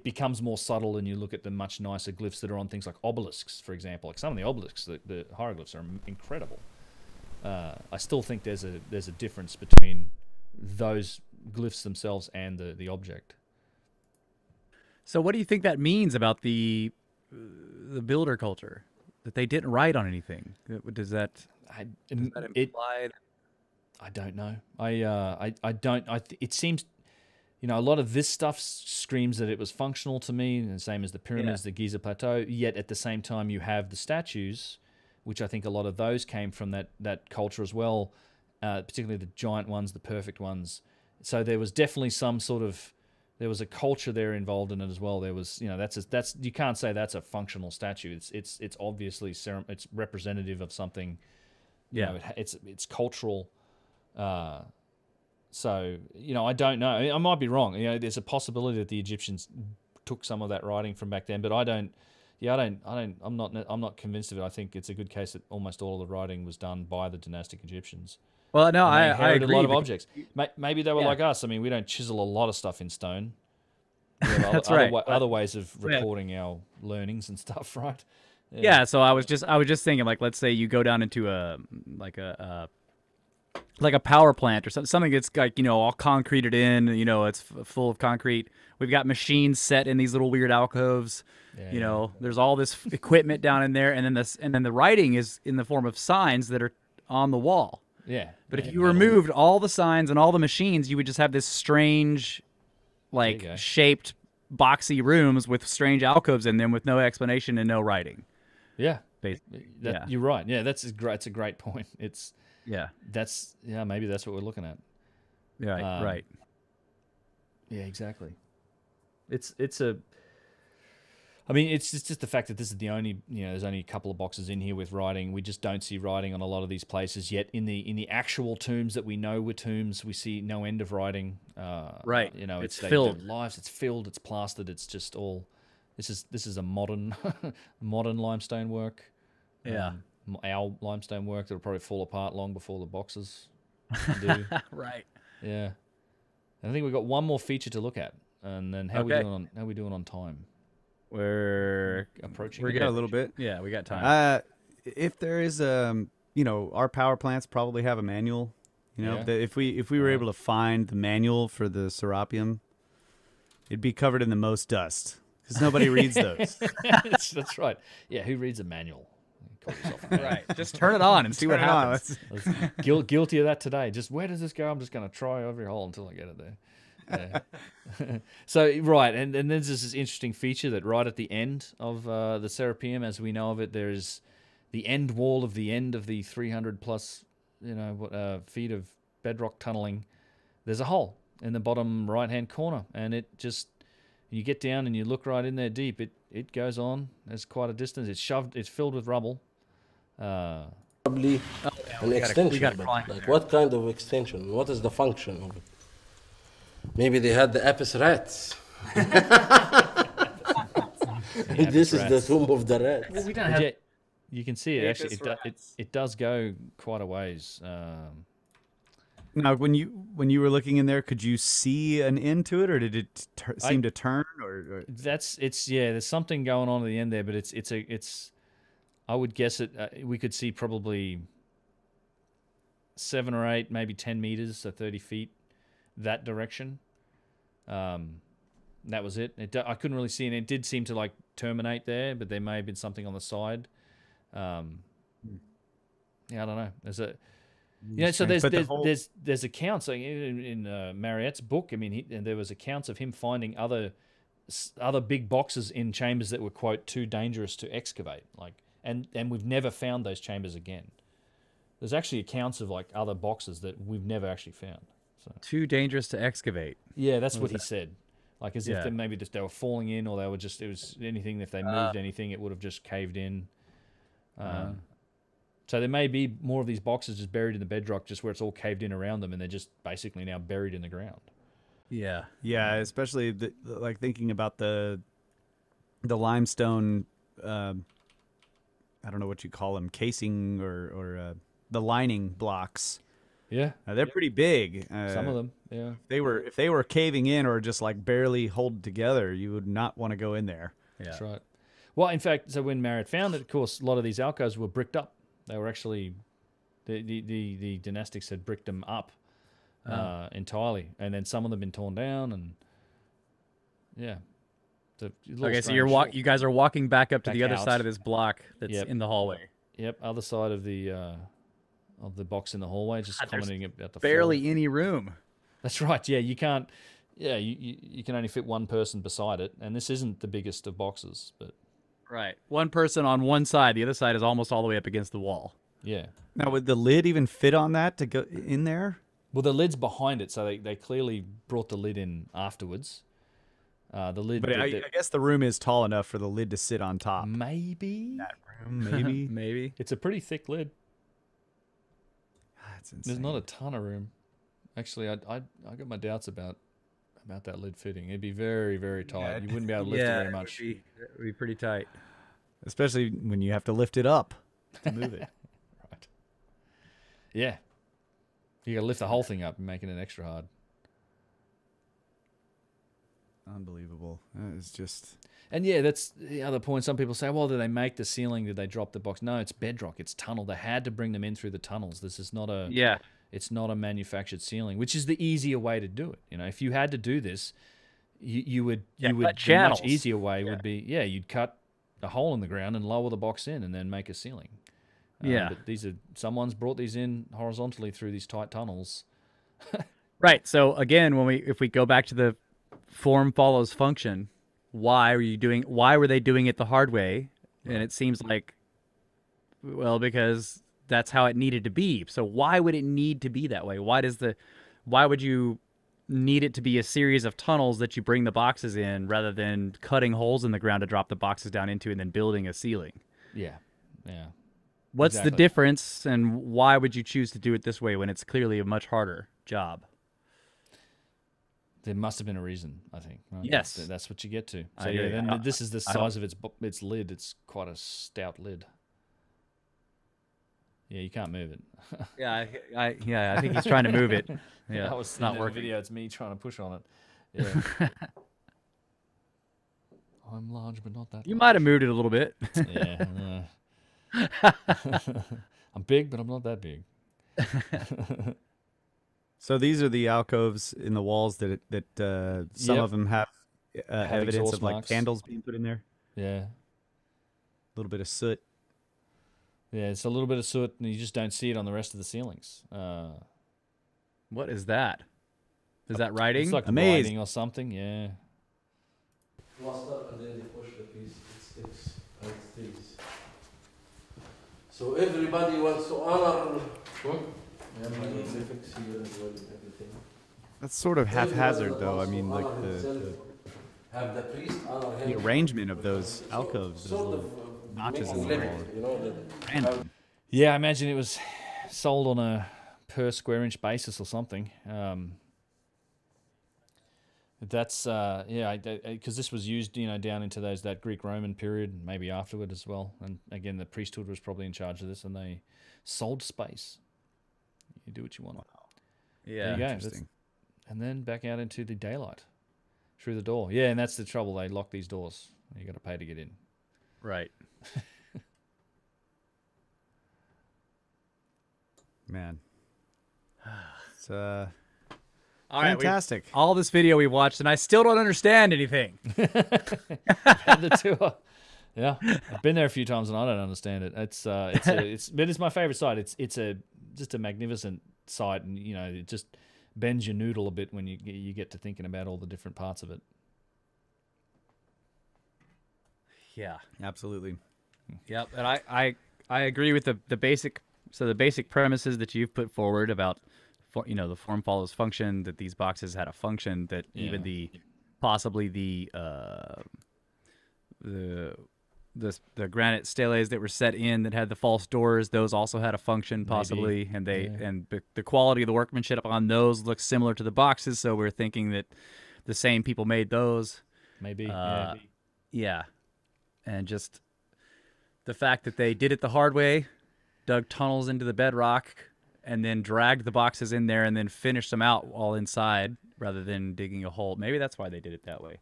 becomes more subtle, and you look at the much nicer glyphs that are on things like obelisks, for example. Like some of the obelisks, the hieroglyphs are incredible. I still think there's a difference between those glyphs themselves and the object. So, what do you think that means about the builder culture? That they didn't write on anything? Does that imply? I don't know. I don't. It seems, a lot of this stuff screams that it was functional to me, and the same as the pyramids, the Giza Plateau. Yet at the same time, you have the statues, which I think a lot of those came from that culture as well, particularly the giant ones, the perfect ones. So there was definitely there was a culture there involved in it as well. There was, that's you can't say that's a functional statue. It's obviously it's representative of something. Yeah, it's cultural. So I don't know. I might be wrong. There's a possibility that the Egyptians took some of that writing from back then, but I don't. Yeah, I'm not convinced of it. I think it's a good case that almost all of the writing was done by the dynastic Egyptians. Well, no, I agree. A lot of objects. Maybe they were like us. I mean, we don't chisel a lot of stuff in stone. That's right. Other ways of recording our learnings and stuff, right? Yeah. So I was just thinking, like, let's say you go down into a power plant or something that's like, all concreted in, it's full of concrete. We've got machines set in these little weird alcoves. There's all this equipment down in there, and then the writing is in the form of signs that are on the wall. Yeah. But if you removed all the signs and all the machines, you would just have this strange, shaped boxy rooms with strange alcoves in them with no explanation and no writing. Yeah. You're right. Yeah, that's a great. It's a great point. It's yeah. Maybe that's what we're looking at. Right. Right. Yeah, exactly. It's just the fact that this is the only, there's only a couple of boxes in here with writing. We just don't see writing on a lot of these places yet. In the actual tombs that we know were tombs, we see no end of writing. Right. It's filled. Lives. It's filled. It's plastered. It's just all. This is a modern limestone work. Yeah. Our limestone work that'll probably fall apart long before the boxes do. Right. Yeah. And I think we've got one more feature to look at, and then how are we doing on time? We're approaching. We got a little bit. Yeah, we got time. If there is our power plants probably have a manual. That if we were able to find the manual for the Serapeum, it'd be covered in the most dust because nobody reads those. That's right. Yeah, who reads a manual? Call yourself a man. Right. Just turn it on and see what happens. I was guilty of that today. Just where does this go? I'm just going to try every hole until I get it there. Yeah. So right, and then there's this interesting feature that right at the end of the Serapeum, as we know of it, there's the end wall of the end of the 300 plus feet of bedrock tunneling. There's a hole in the bottom right hand corner, and it just, you get down and you look right in there deep. It goes on. There's quite a distance. It's filled with rubble. Probably an extension. Like what kind of extension? What is the function of it? Maybe they had the Apis rats. This is the tomb of the rats. Well, we don't have. You can see it. Actually, it does go quite a ways. Now, when you were looking in there, could you see an end to it, or did it seem to turn? Or there's something going on at the end there, but it's. I would guess we could see probably 7 or 8, maybe 10 meters, so 30 feet. That direction. That was it. I couldn't really see it. It did seem to terminate there, but there may have been something on the side. I don't know. So there's accounts in Mariette's book. I mean, there was accounts of him finding other big boxes in chambers that were, quote, too dangerous to excavate. And we've never found those chambers again. There's actually accounts of other boxes that we've never actually found. So. Too dangerous to excavate. Yeah, that's what he said. As if they were falling in, or it was anything. If they moved anything, it would have just caved in. So there may be more of these boxes just buried in the bedrock, just where it's all caved in around them, and they're just basically now buried in the ground. Yeah, especially thinking about the limestone. I don't know what you call them, casing or the lining blocks. Yeah, they're pretty big. Some of them, yeah. If they were caving in or just barely holding together, you would not want to go in there. Yeah, that's right. Well, in fact, so when Mariette found it, of course, a lot of these alcoves were bricked up. They were actually the dynastics had bricked them up entirely, and then some of them been torn down, and yeah. Okay, so you guys are walking back up to the other side of this block that's in the hallway. Yep, other side of the box in the hallway, just commenting about the barely floor. Any room. That's right. Yeah, you can't. Yeah, you can only fit one person beside it, and this isn't the biggest of boxes, but right, one person on one side. The other side is almost all the way up against the wall. Yeah. Now, would the lid even fit on that to go in there? Well, the lid's behind it, so they clearly brought the lid in afterwards. The lid, but I guess the room is tall enough for the lid to sit on top. Maybe that room, maybe, maybe it's a pretty thick lid. That's insane. There's not a ton of room. Actually, I got my doubts about that lid fitting. It'd be very, very tight. Yeah, you wouldn't be able to lift it very much. It would be pretty tight, especially when you have to lift it up to move it. Right. Yeah. You got to lift the whole thing up and making it extra hard. Unbelievable. It's just... And yeah, that's the other point. Some people say, well, did they make the ceiling? Did they drop the box? No, it's bedrock. It's tunnel. They had to bring them in through the tunnels. This is not a... Yeah. It's not a manufactured ceiling, which is the easier way to do it. If you had to do this, you would the much easier way would be, you'd cut a hole in the ground and lower the box in and then make a ceiling. But someone's brought these in horizontally through these tight tunnels. Right. So again, if we go back to the form follows function, why were they doing it the hard way? And it seems like Well, because that's how it needed to be. So why would it need to be that way? Why would you need it to be a series of tunnels that you bring the boxes in rather than cutting holes in the ground to drop the boxes down into and then building a ceiling? Yeah. Yeah. What's Exactly. the difference, and why would you choose to do it this way when it's clearly a much harder job? There must have been a reason, I think. Right? Yes. That's what you get to. I So agree. yeah, then this is the I don't- size of its lid. It's quite a stout lid. Yeah, you can't move it. Yeah, I think he's trying to move it. Yeah, that was it's not in working. the video. It's me trying to push on it. Yeah. I'm large, but not that. You might have moved it a little bit. Yeah. I'm big, but I'm not that big. So these are the alcoves in the walls that some Yep. of them have evidence exhaust of like marks. candles being put in there. Yeah. A little bit of soot. Yeah, it's a little bit of soot, and you just don't see it on the rest of the ceilings. What is that? Is that writing? It's like Amazing. writing or something, yeah. Plaster, and then they push the piece, it sticks and it stays. So everybody wants to honor. Yeah, my graphics here as well and everything. That's sort of haphazard, Everybody though. I wants to mean, like honor himself, have the priest honor the him. arrangement of those So- alcoves, those sort little of, notches make in it the flip, wall. you know, that Random. Yeah, I imagine it was sold on a per square inch basis or something. That's because this was used, down into that Greek-Roman period, maybe afterward as well. And again, the priesthood was probably in charge of this, and they sold space. You do what you want. Yeah. There you go. Interesting. And then back out into the daylight through the door. Yeah, and that's the trouble. They lock these doors. You got to pay to get in. Right. Man. It's All right. fantastic. All this video we watched, and I still don't understand anything. Had the tour. Yeah, I've been there a few times and I don't understand it. But it's my favorite site. It's just a magnificent site, and it just bends your noodle a bit when you get to thinking about all the different parts of it. Yeah. Absolutely. Yep. And I agree with the basic. So the basic premises that you've put forward about, the form follows function, that these boxes had a function, that even possibly the granite steles that were set in that had the false doors, those also had a function possibly, and the quality of the workmanship on those looks similar to the boxes. So we're thinking that the same people made those. Maybe. Yeah. And just the fact that they did it the hard way, dug tunnels into the bedrock, and then dragged the boxes in there and then finished them out all inside rather than digging a hole. Maybe that's why they did it that way.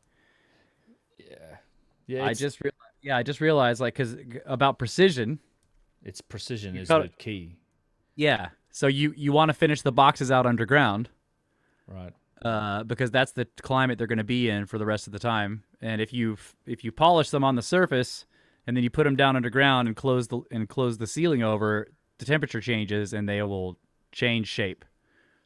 Yeah. I just realized, like, because about precision. It's precision is got the key. Yeah. So you want to finish the boxes out underground. Right. Because that's the climate they're going to be in for the rest of the time. And if you polish them on the surface and then you put them down underground and close the ceiling over, the temperature changes and they will change shape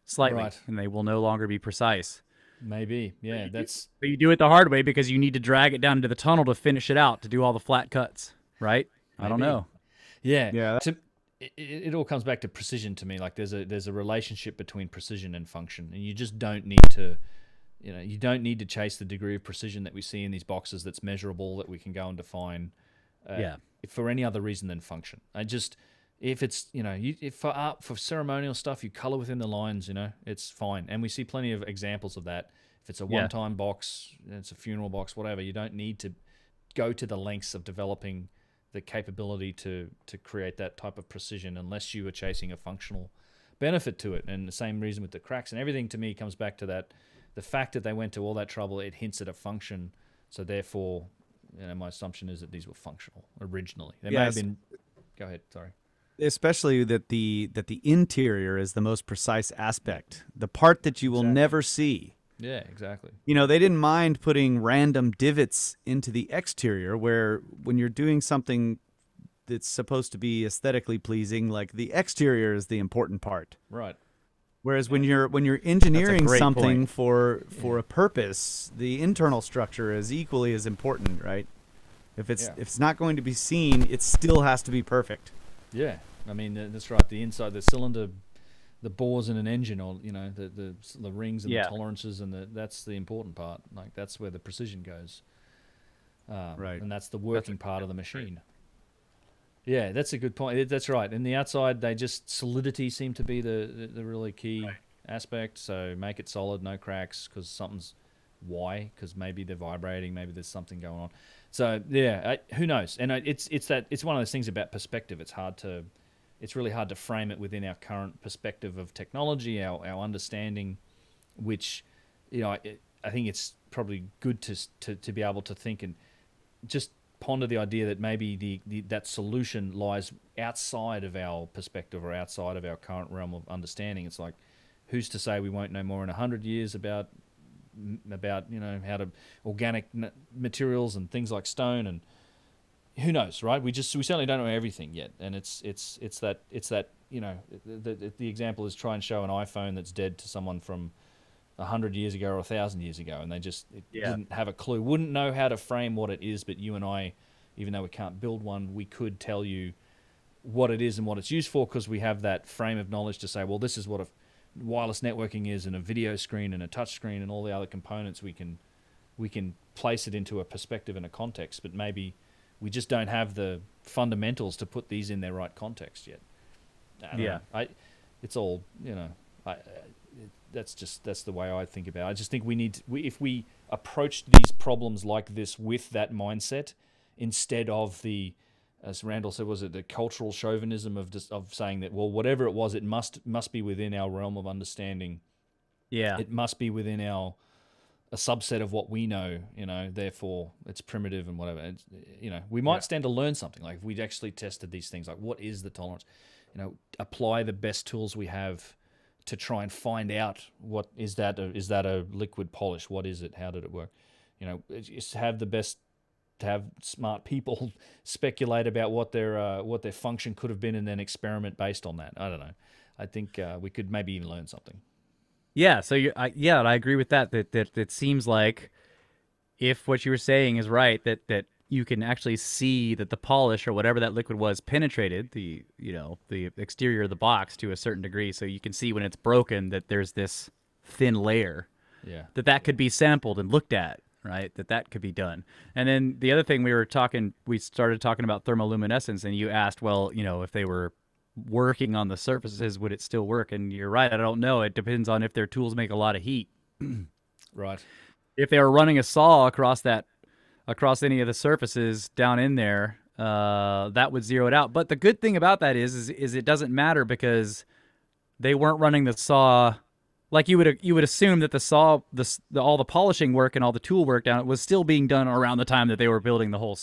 slightly, Right. and they will no longer be precise. Maybe. Yeah. But you do it the hard way because you need to drag it down into the tunnel to finish it out, to do all the flat cuts, right? I don't Maybe. know. Yeah. Yeah. It all comes back to precision to me. Like there's a relationship between precision and function, and you just don't need to, you don't need to chase the degree of precision that we see in these boxes that's measurable, that we can go and define. For any other reason than function. If it's if for art, for ceremonial stuff, you color within the lines. It's fine, and we see plenty of examples of that. If it's a one-time box, it's a funeral box, whatever. You don't need to go to the lengths of developing the capability to create that type of precision unless you are chasing a functional benefit to it. And the same reason with the cracks and everything, to me, comes back to that. The fact that they went to all that trouble, it hints at a function. So therefore, my assumption is that these were functional originally. They may have been. Go ahead. Sorry. Especially that the interior is the most precise aspect, the part that you will never see. Yeah, exactly. They didn't mind putting random divots into the exterior, where when you're doing something that's supposed to be aesthetically pleasing, like the exterior is the important part. Right. Whereas when you're engineering great something point. for a purpose, the internal structure is equally as important, right? If it's not going to be seen, it still has to be perfect. Yeah, I mean that's right. The inside, the cylinder, the bores in an engine, or the rings and the tolerances, and that's the important part. Like that's where the precision goes. Right, and that's the working part of the machine. Yeah, that's a good point. That's right. And the outside, solidity seem to be the really key aspect. So make it solid, no cracks, because something's because maybe they're vibrating, maybe there's something going on. So yeah, who knows? And it's one of those things about perspective. It's really hard to frame it within our current perspective of technology, our understanding, which I think it's probably good to be able to think and just ponder the idea that maybe that solution lies outside of our perspective or outside of our current realm of understanding. It's like, who's to say we won't know more in 100 years about how to organic materials and things like stone, and who knows, right? We certainly don't know everything yet, and it's that the example is try and show an iPhone that's dead to someone from 100 years ago or 1,000 years ago, and they just wouldn't have a clue, wouldn't know how to frame what it is. But you and I, even though we can't build one, we could tell you what it is and what it's used for, because we have that frame of knowledge to say, well, this is what a wireless networking is, and a video screen and a touch screen and all the other components. We can place it into a perspective and a context, but maybe we just don't have the fundamentals to put these in their right context yet. It's all, that's the way I think about it. I just think if we approached these problems like this with that mindset, instead of the, as Randall said, was it the cultural chauvinism of saying that, well, whatever it was, it must be within our realm of understanding. Yeah, it must be within a subset of what we know. Therefore it's primitive and whatever. We might stand to learn something. Like if we actually tested these things, like what is the tolerance? Apply the best tools we have to try and find out what is that. Is that a liquid polish? What is it? How did it work? Just have smart people speculate about what their function could have been, and then experiment based on that. I don't know. I think we could maybe even learn something. Yeah. So I agree with that. That it seems like, if what you were saying is right, that you can actually see that the polish or whatever that liquid was penetrated the exterior of the box to a certain degree, so you can see when it's broken that there's this thin layer. Yeah. That could be sampled and looked at. Right, that could be done. And then the other thing we started talking about thermoluminescence, and you asked, well, if they were working on the surfaces, would it still work? And you're right, I don't know. It depends on if their tools make a lot of heat. Right. If they were running a saw across any of the surfaces down in there, that would zero it out. But the good thing about that is it doesn't matter, because they weren't running the saw. Like you would assume that the saw, all the polishing work and all the tool work down, it was still being done around the time that they were building the whole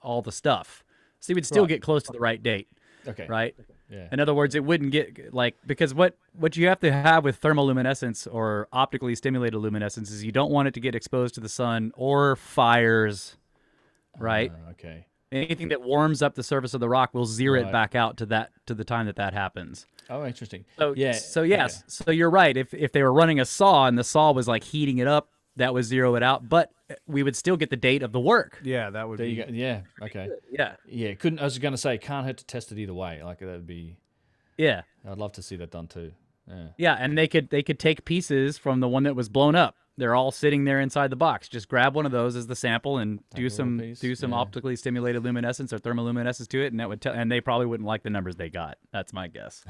all the stuff. So you would still get close to the right date. Okay. Right. Yeah. In other words, it wouldn't get because what you have to have with thermoluminescence or optically stimulated luminescence is you don't want it to get exposed to the sun or fires. Right. Okay. Anything that warms up the surface of the rock will zero it back out to the time that happens. Oh, interesting. So yes. So you're right. If they were running a saw and the saw was like heating it up, that would zero it out. But we would still get the date of the work. Yeah, that would be. You go. Yeah. Okay. Yeah. Yeah. I was going to say, can't hurt to test it either way. Like that would be. Yeah. I'd love to see that done too. Yeah. Yeah, and they could take pieces from the one that was blown up. They're all sitting there inside the box. Just grab one of those as the sample and do some optically stimulated luminescence or thermoluminescence to it, and that would and they probably wouldn't like the numbers they got. That's my guess.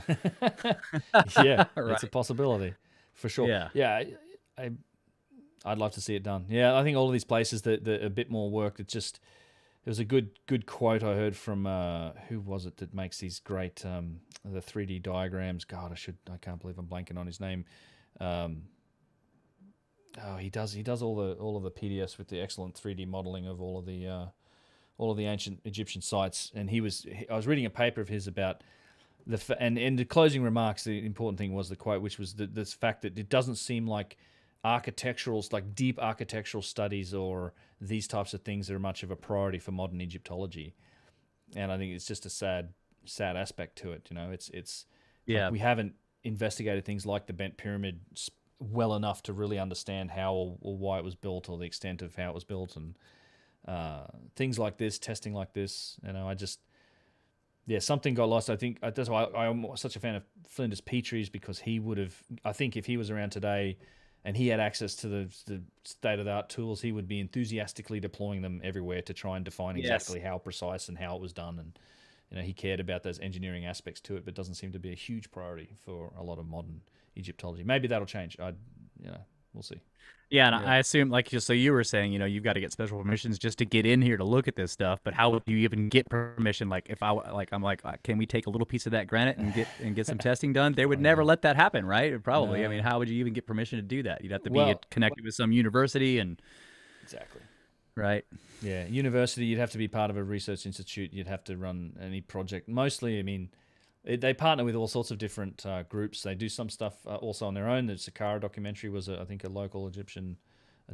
Yeah, right. It's a possibility for sure. Yeah, I'd love to see it done. Yeah, I think all of these places that a bit more work. It was a good quote I heard from who was it that makes these great the 3D diagrams. God, I can't believe I'm blanking on his name. He does all of the PDFs with the excellent 3D modeling of all of the ancient Egyptian sites. And I was reading a paper of his about and in the closing remarks, the important thing was the quote, which was this fact that it doesn't seem like deep architectural studies or these types of things are much of a priority for modern Egyptology. And I think it's just a sad aspect to it. It's like we haven't investigated things like the bent pyramid well enough to really understand how or why it was built, or the extent of how it was built, and things like this, testing like this. Yeah, something got lost. I think that's why I'm such a fan of Flinders Petrie's, because he would have, I think if he was around today and he had access to the state-of-the-art tools, he would be enthusiastically deploying them everywhere to try and define exactly how precise and how it was done. And, you know, he cared about those engineering aspects to it, but doesn't seem to be a huge priority for a lot of modern Egyptology. Maybe that'll change. We'll see. Yeah, and I assume, like, just so you were saying, you know, you've got to get special permissions just to get in here to look at this stuff. But how would you even get permission? Like, if I'm like, can we take a little piece of that granite and get some testing done? They would never let that happen, right? Probably. No. I mean, how would you even get permission to do that? You'd have to be connected with some university and. Exactly. Right. Yeah, university. You'd have to be part of a research institute. You'd have to run any project. Mostly, I mean, they partner with all sorts of different groups. They do some stuff also on their own. The Saqqara documentary was, I think, a local Egyptian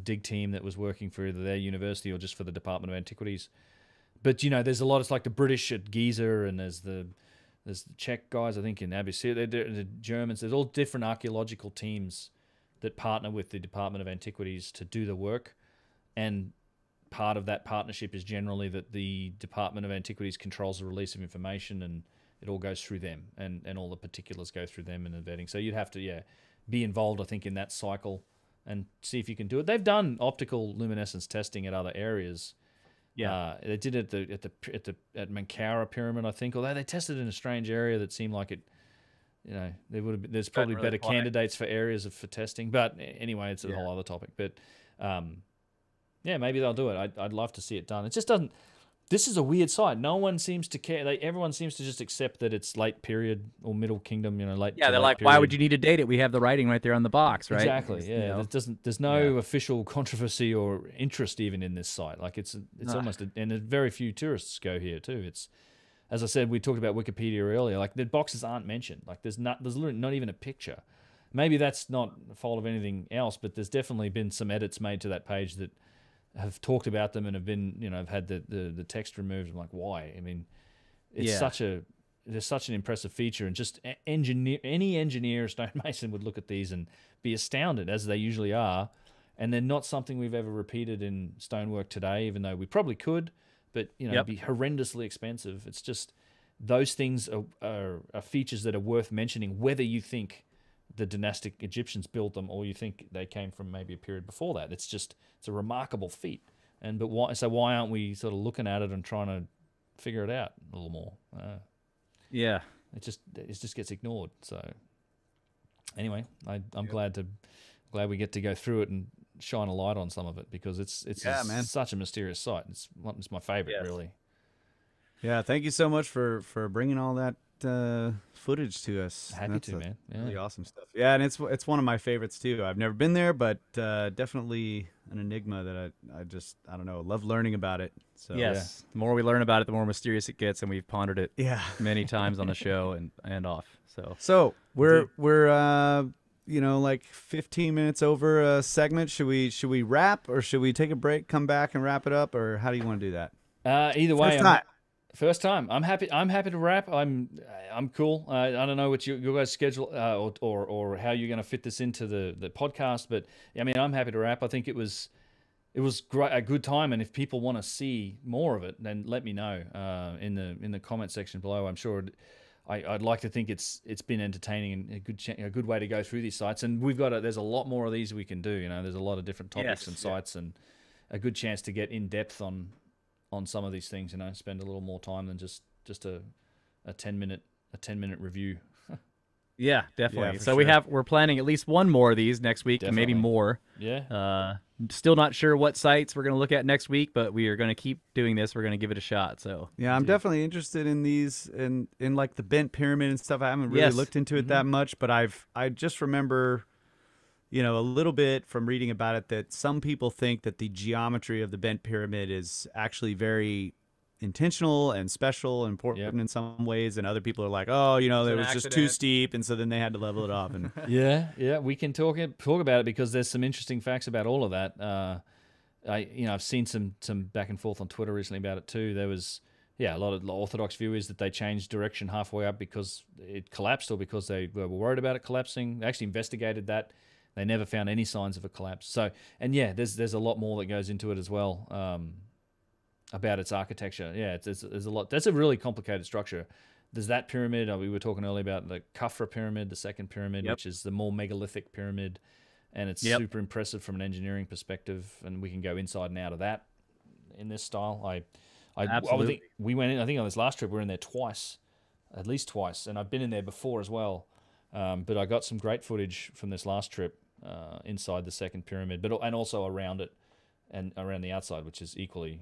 dig team that was working for either their university or just for the Department of Antiquities. But, you know, there's a lot. It's like the British at Giza, and there's the Czech guys, I think, in Abyssinia. The Germans. There's all different archaeological teams that partner with the Department of Antiquities to do the work. And part of that partnership is generally that the Department of Antiquities controls the release of information, and it all goes through them, and all the particulars go through them in the vetting. So you'd have to, be involved, I think, in that cycle and see if you can do it. They've done optical luminescence testing at other areas. Yeah, they did it at Saqqara pyramid, I think. Although they tested in a strange area that seemed like it. You know, there's probably better candidates for areas for testing. But anyway, it's a whole other topic. But maybe they'll do it. I'd love to see it done. It just doesn't. This is a weird site. No one seems to care. Everyone seems to just accept that it's late period or Middle Kingdom. You know, late. Yeah, they're like, period. Why would you need to date it? We have the writing right there on the box, right? Exactly. Yeah. There's no official controversy or interest even in this site. Like it's almost, and very few tourists go here too. It's, as I said, we talked about Wikipedia earlier. Like the boxes aren't mentioned. Like there's literally not even a picture. Maybe that's not the fault of anything else, but there's definitely been some edits made to that page that have talked about them and have been, have had the text removed. I'm like, why? I mean, it's there's such an impressive feature, and just any engineer, stonemason would look at these and be astounded, as they usually are. And they're not something we've ever repeated in stonework today, even though we probably could, but it'd be horrendously expensive. It's just those things are features that are worth mentioning, whether you think the dynastic Egyptians built them or you think they came from maybe a period before that. It's a remarkable feat. But why aren't we sort of looking at it and trying to figure it out a little more? It just gets ignored. So anyway, I'm glad we get to go through it and shine a light on some of it, because it's such a mysterious site. It's my favorite, really. Yeah, thank you so much for bringing all that footage to us. Happy to, man. Yeah. Really awesome stuff. Yeah, and it's one of my favorites too. I've never been there, but definitely an enigma that I don't know, love learning about it. So the more we learn about it, the more mysterious it gets, and we've pondered it many times on the show and off. So we're like 15 minutes over a segment. Should we wrap, or should we take a break, come back and wrap it up, or how do you want to do that? Either way. First time. I'm happy to wrap. I'm cool. I don't know what your guys' schedule or how you're going to fit this into the podcast, but I mean, I'm happy to wrap. I think it was great, a good time, and if people want to see more of it, then let me know in the comment section below. I'm sure I'd like to think it's been entertaining and a good way to go through these sites. And there's a lot more of these we can do. There's a lot of different topics and sites, and a good chance to get in depth on some of these things, spend a little more time than just a 10-minute review. Yeah, definitely. So we're planning at least one more of these next week, and maybe more. Yeah. Still not sure what sites we're going to look at next week, but we are going to keep doing this. We're going to give it a shot. So yeah, I'm definitely interested in these in like the bent pyramid and stuff. I haven't really looked into it that much, but I just remember a little bit from reading about it that some people think that the geometry of the bent pyramid is actually very intentional and special and important in some ways, and other people are like, oh, it was just too steep, and so then they had to level it off. And we can talk about it, because there's some interesting facts about all of that. I've seen some back and forth on Twitter recently about it too. There was a lot of Orthodox view is that they changed direction halfway up because it collapsed, or because they were worried about it collapsing. They actually investigated that. They never found any signs of a collapse. So, and there's a lot more that goes into it as well. about its architecture. Yeah, there's a lot. That's a really complicated structure. There's that pyramid. We were talking earlier about the Khafra pyramid, the second pyramid, which is the more megalithic pyramid, and it's super impressive from an engineering perspective. And we can go inside and out of that in this style. I would think we went in. I think on this last trip we were in there twice, at least twice, and I've been in there before as well. But I got some great footage from this last trip inside the second pyramid, and also around it and around the outside, which is equally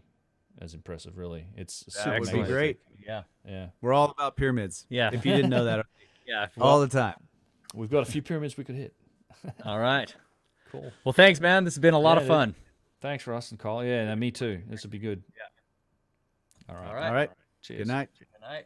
as impressive. Really, it's that would be great. Yeah. We're all about pyramids. Yeah. If you didn't know that. Yeah. All the time. We've got a few pyramids we could hit. All right. Cool. Well, thanks, man. This has been a lot of fun. Thanks, Russ and Kyle. Yeah, no, me too. This would be good. Yeah. All right. All right. All right. Cheers. Good night. Good night.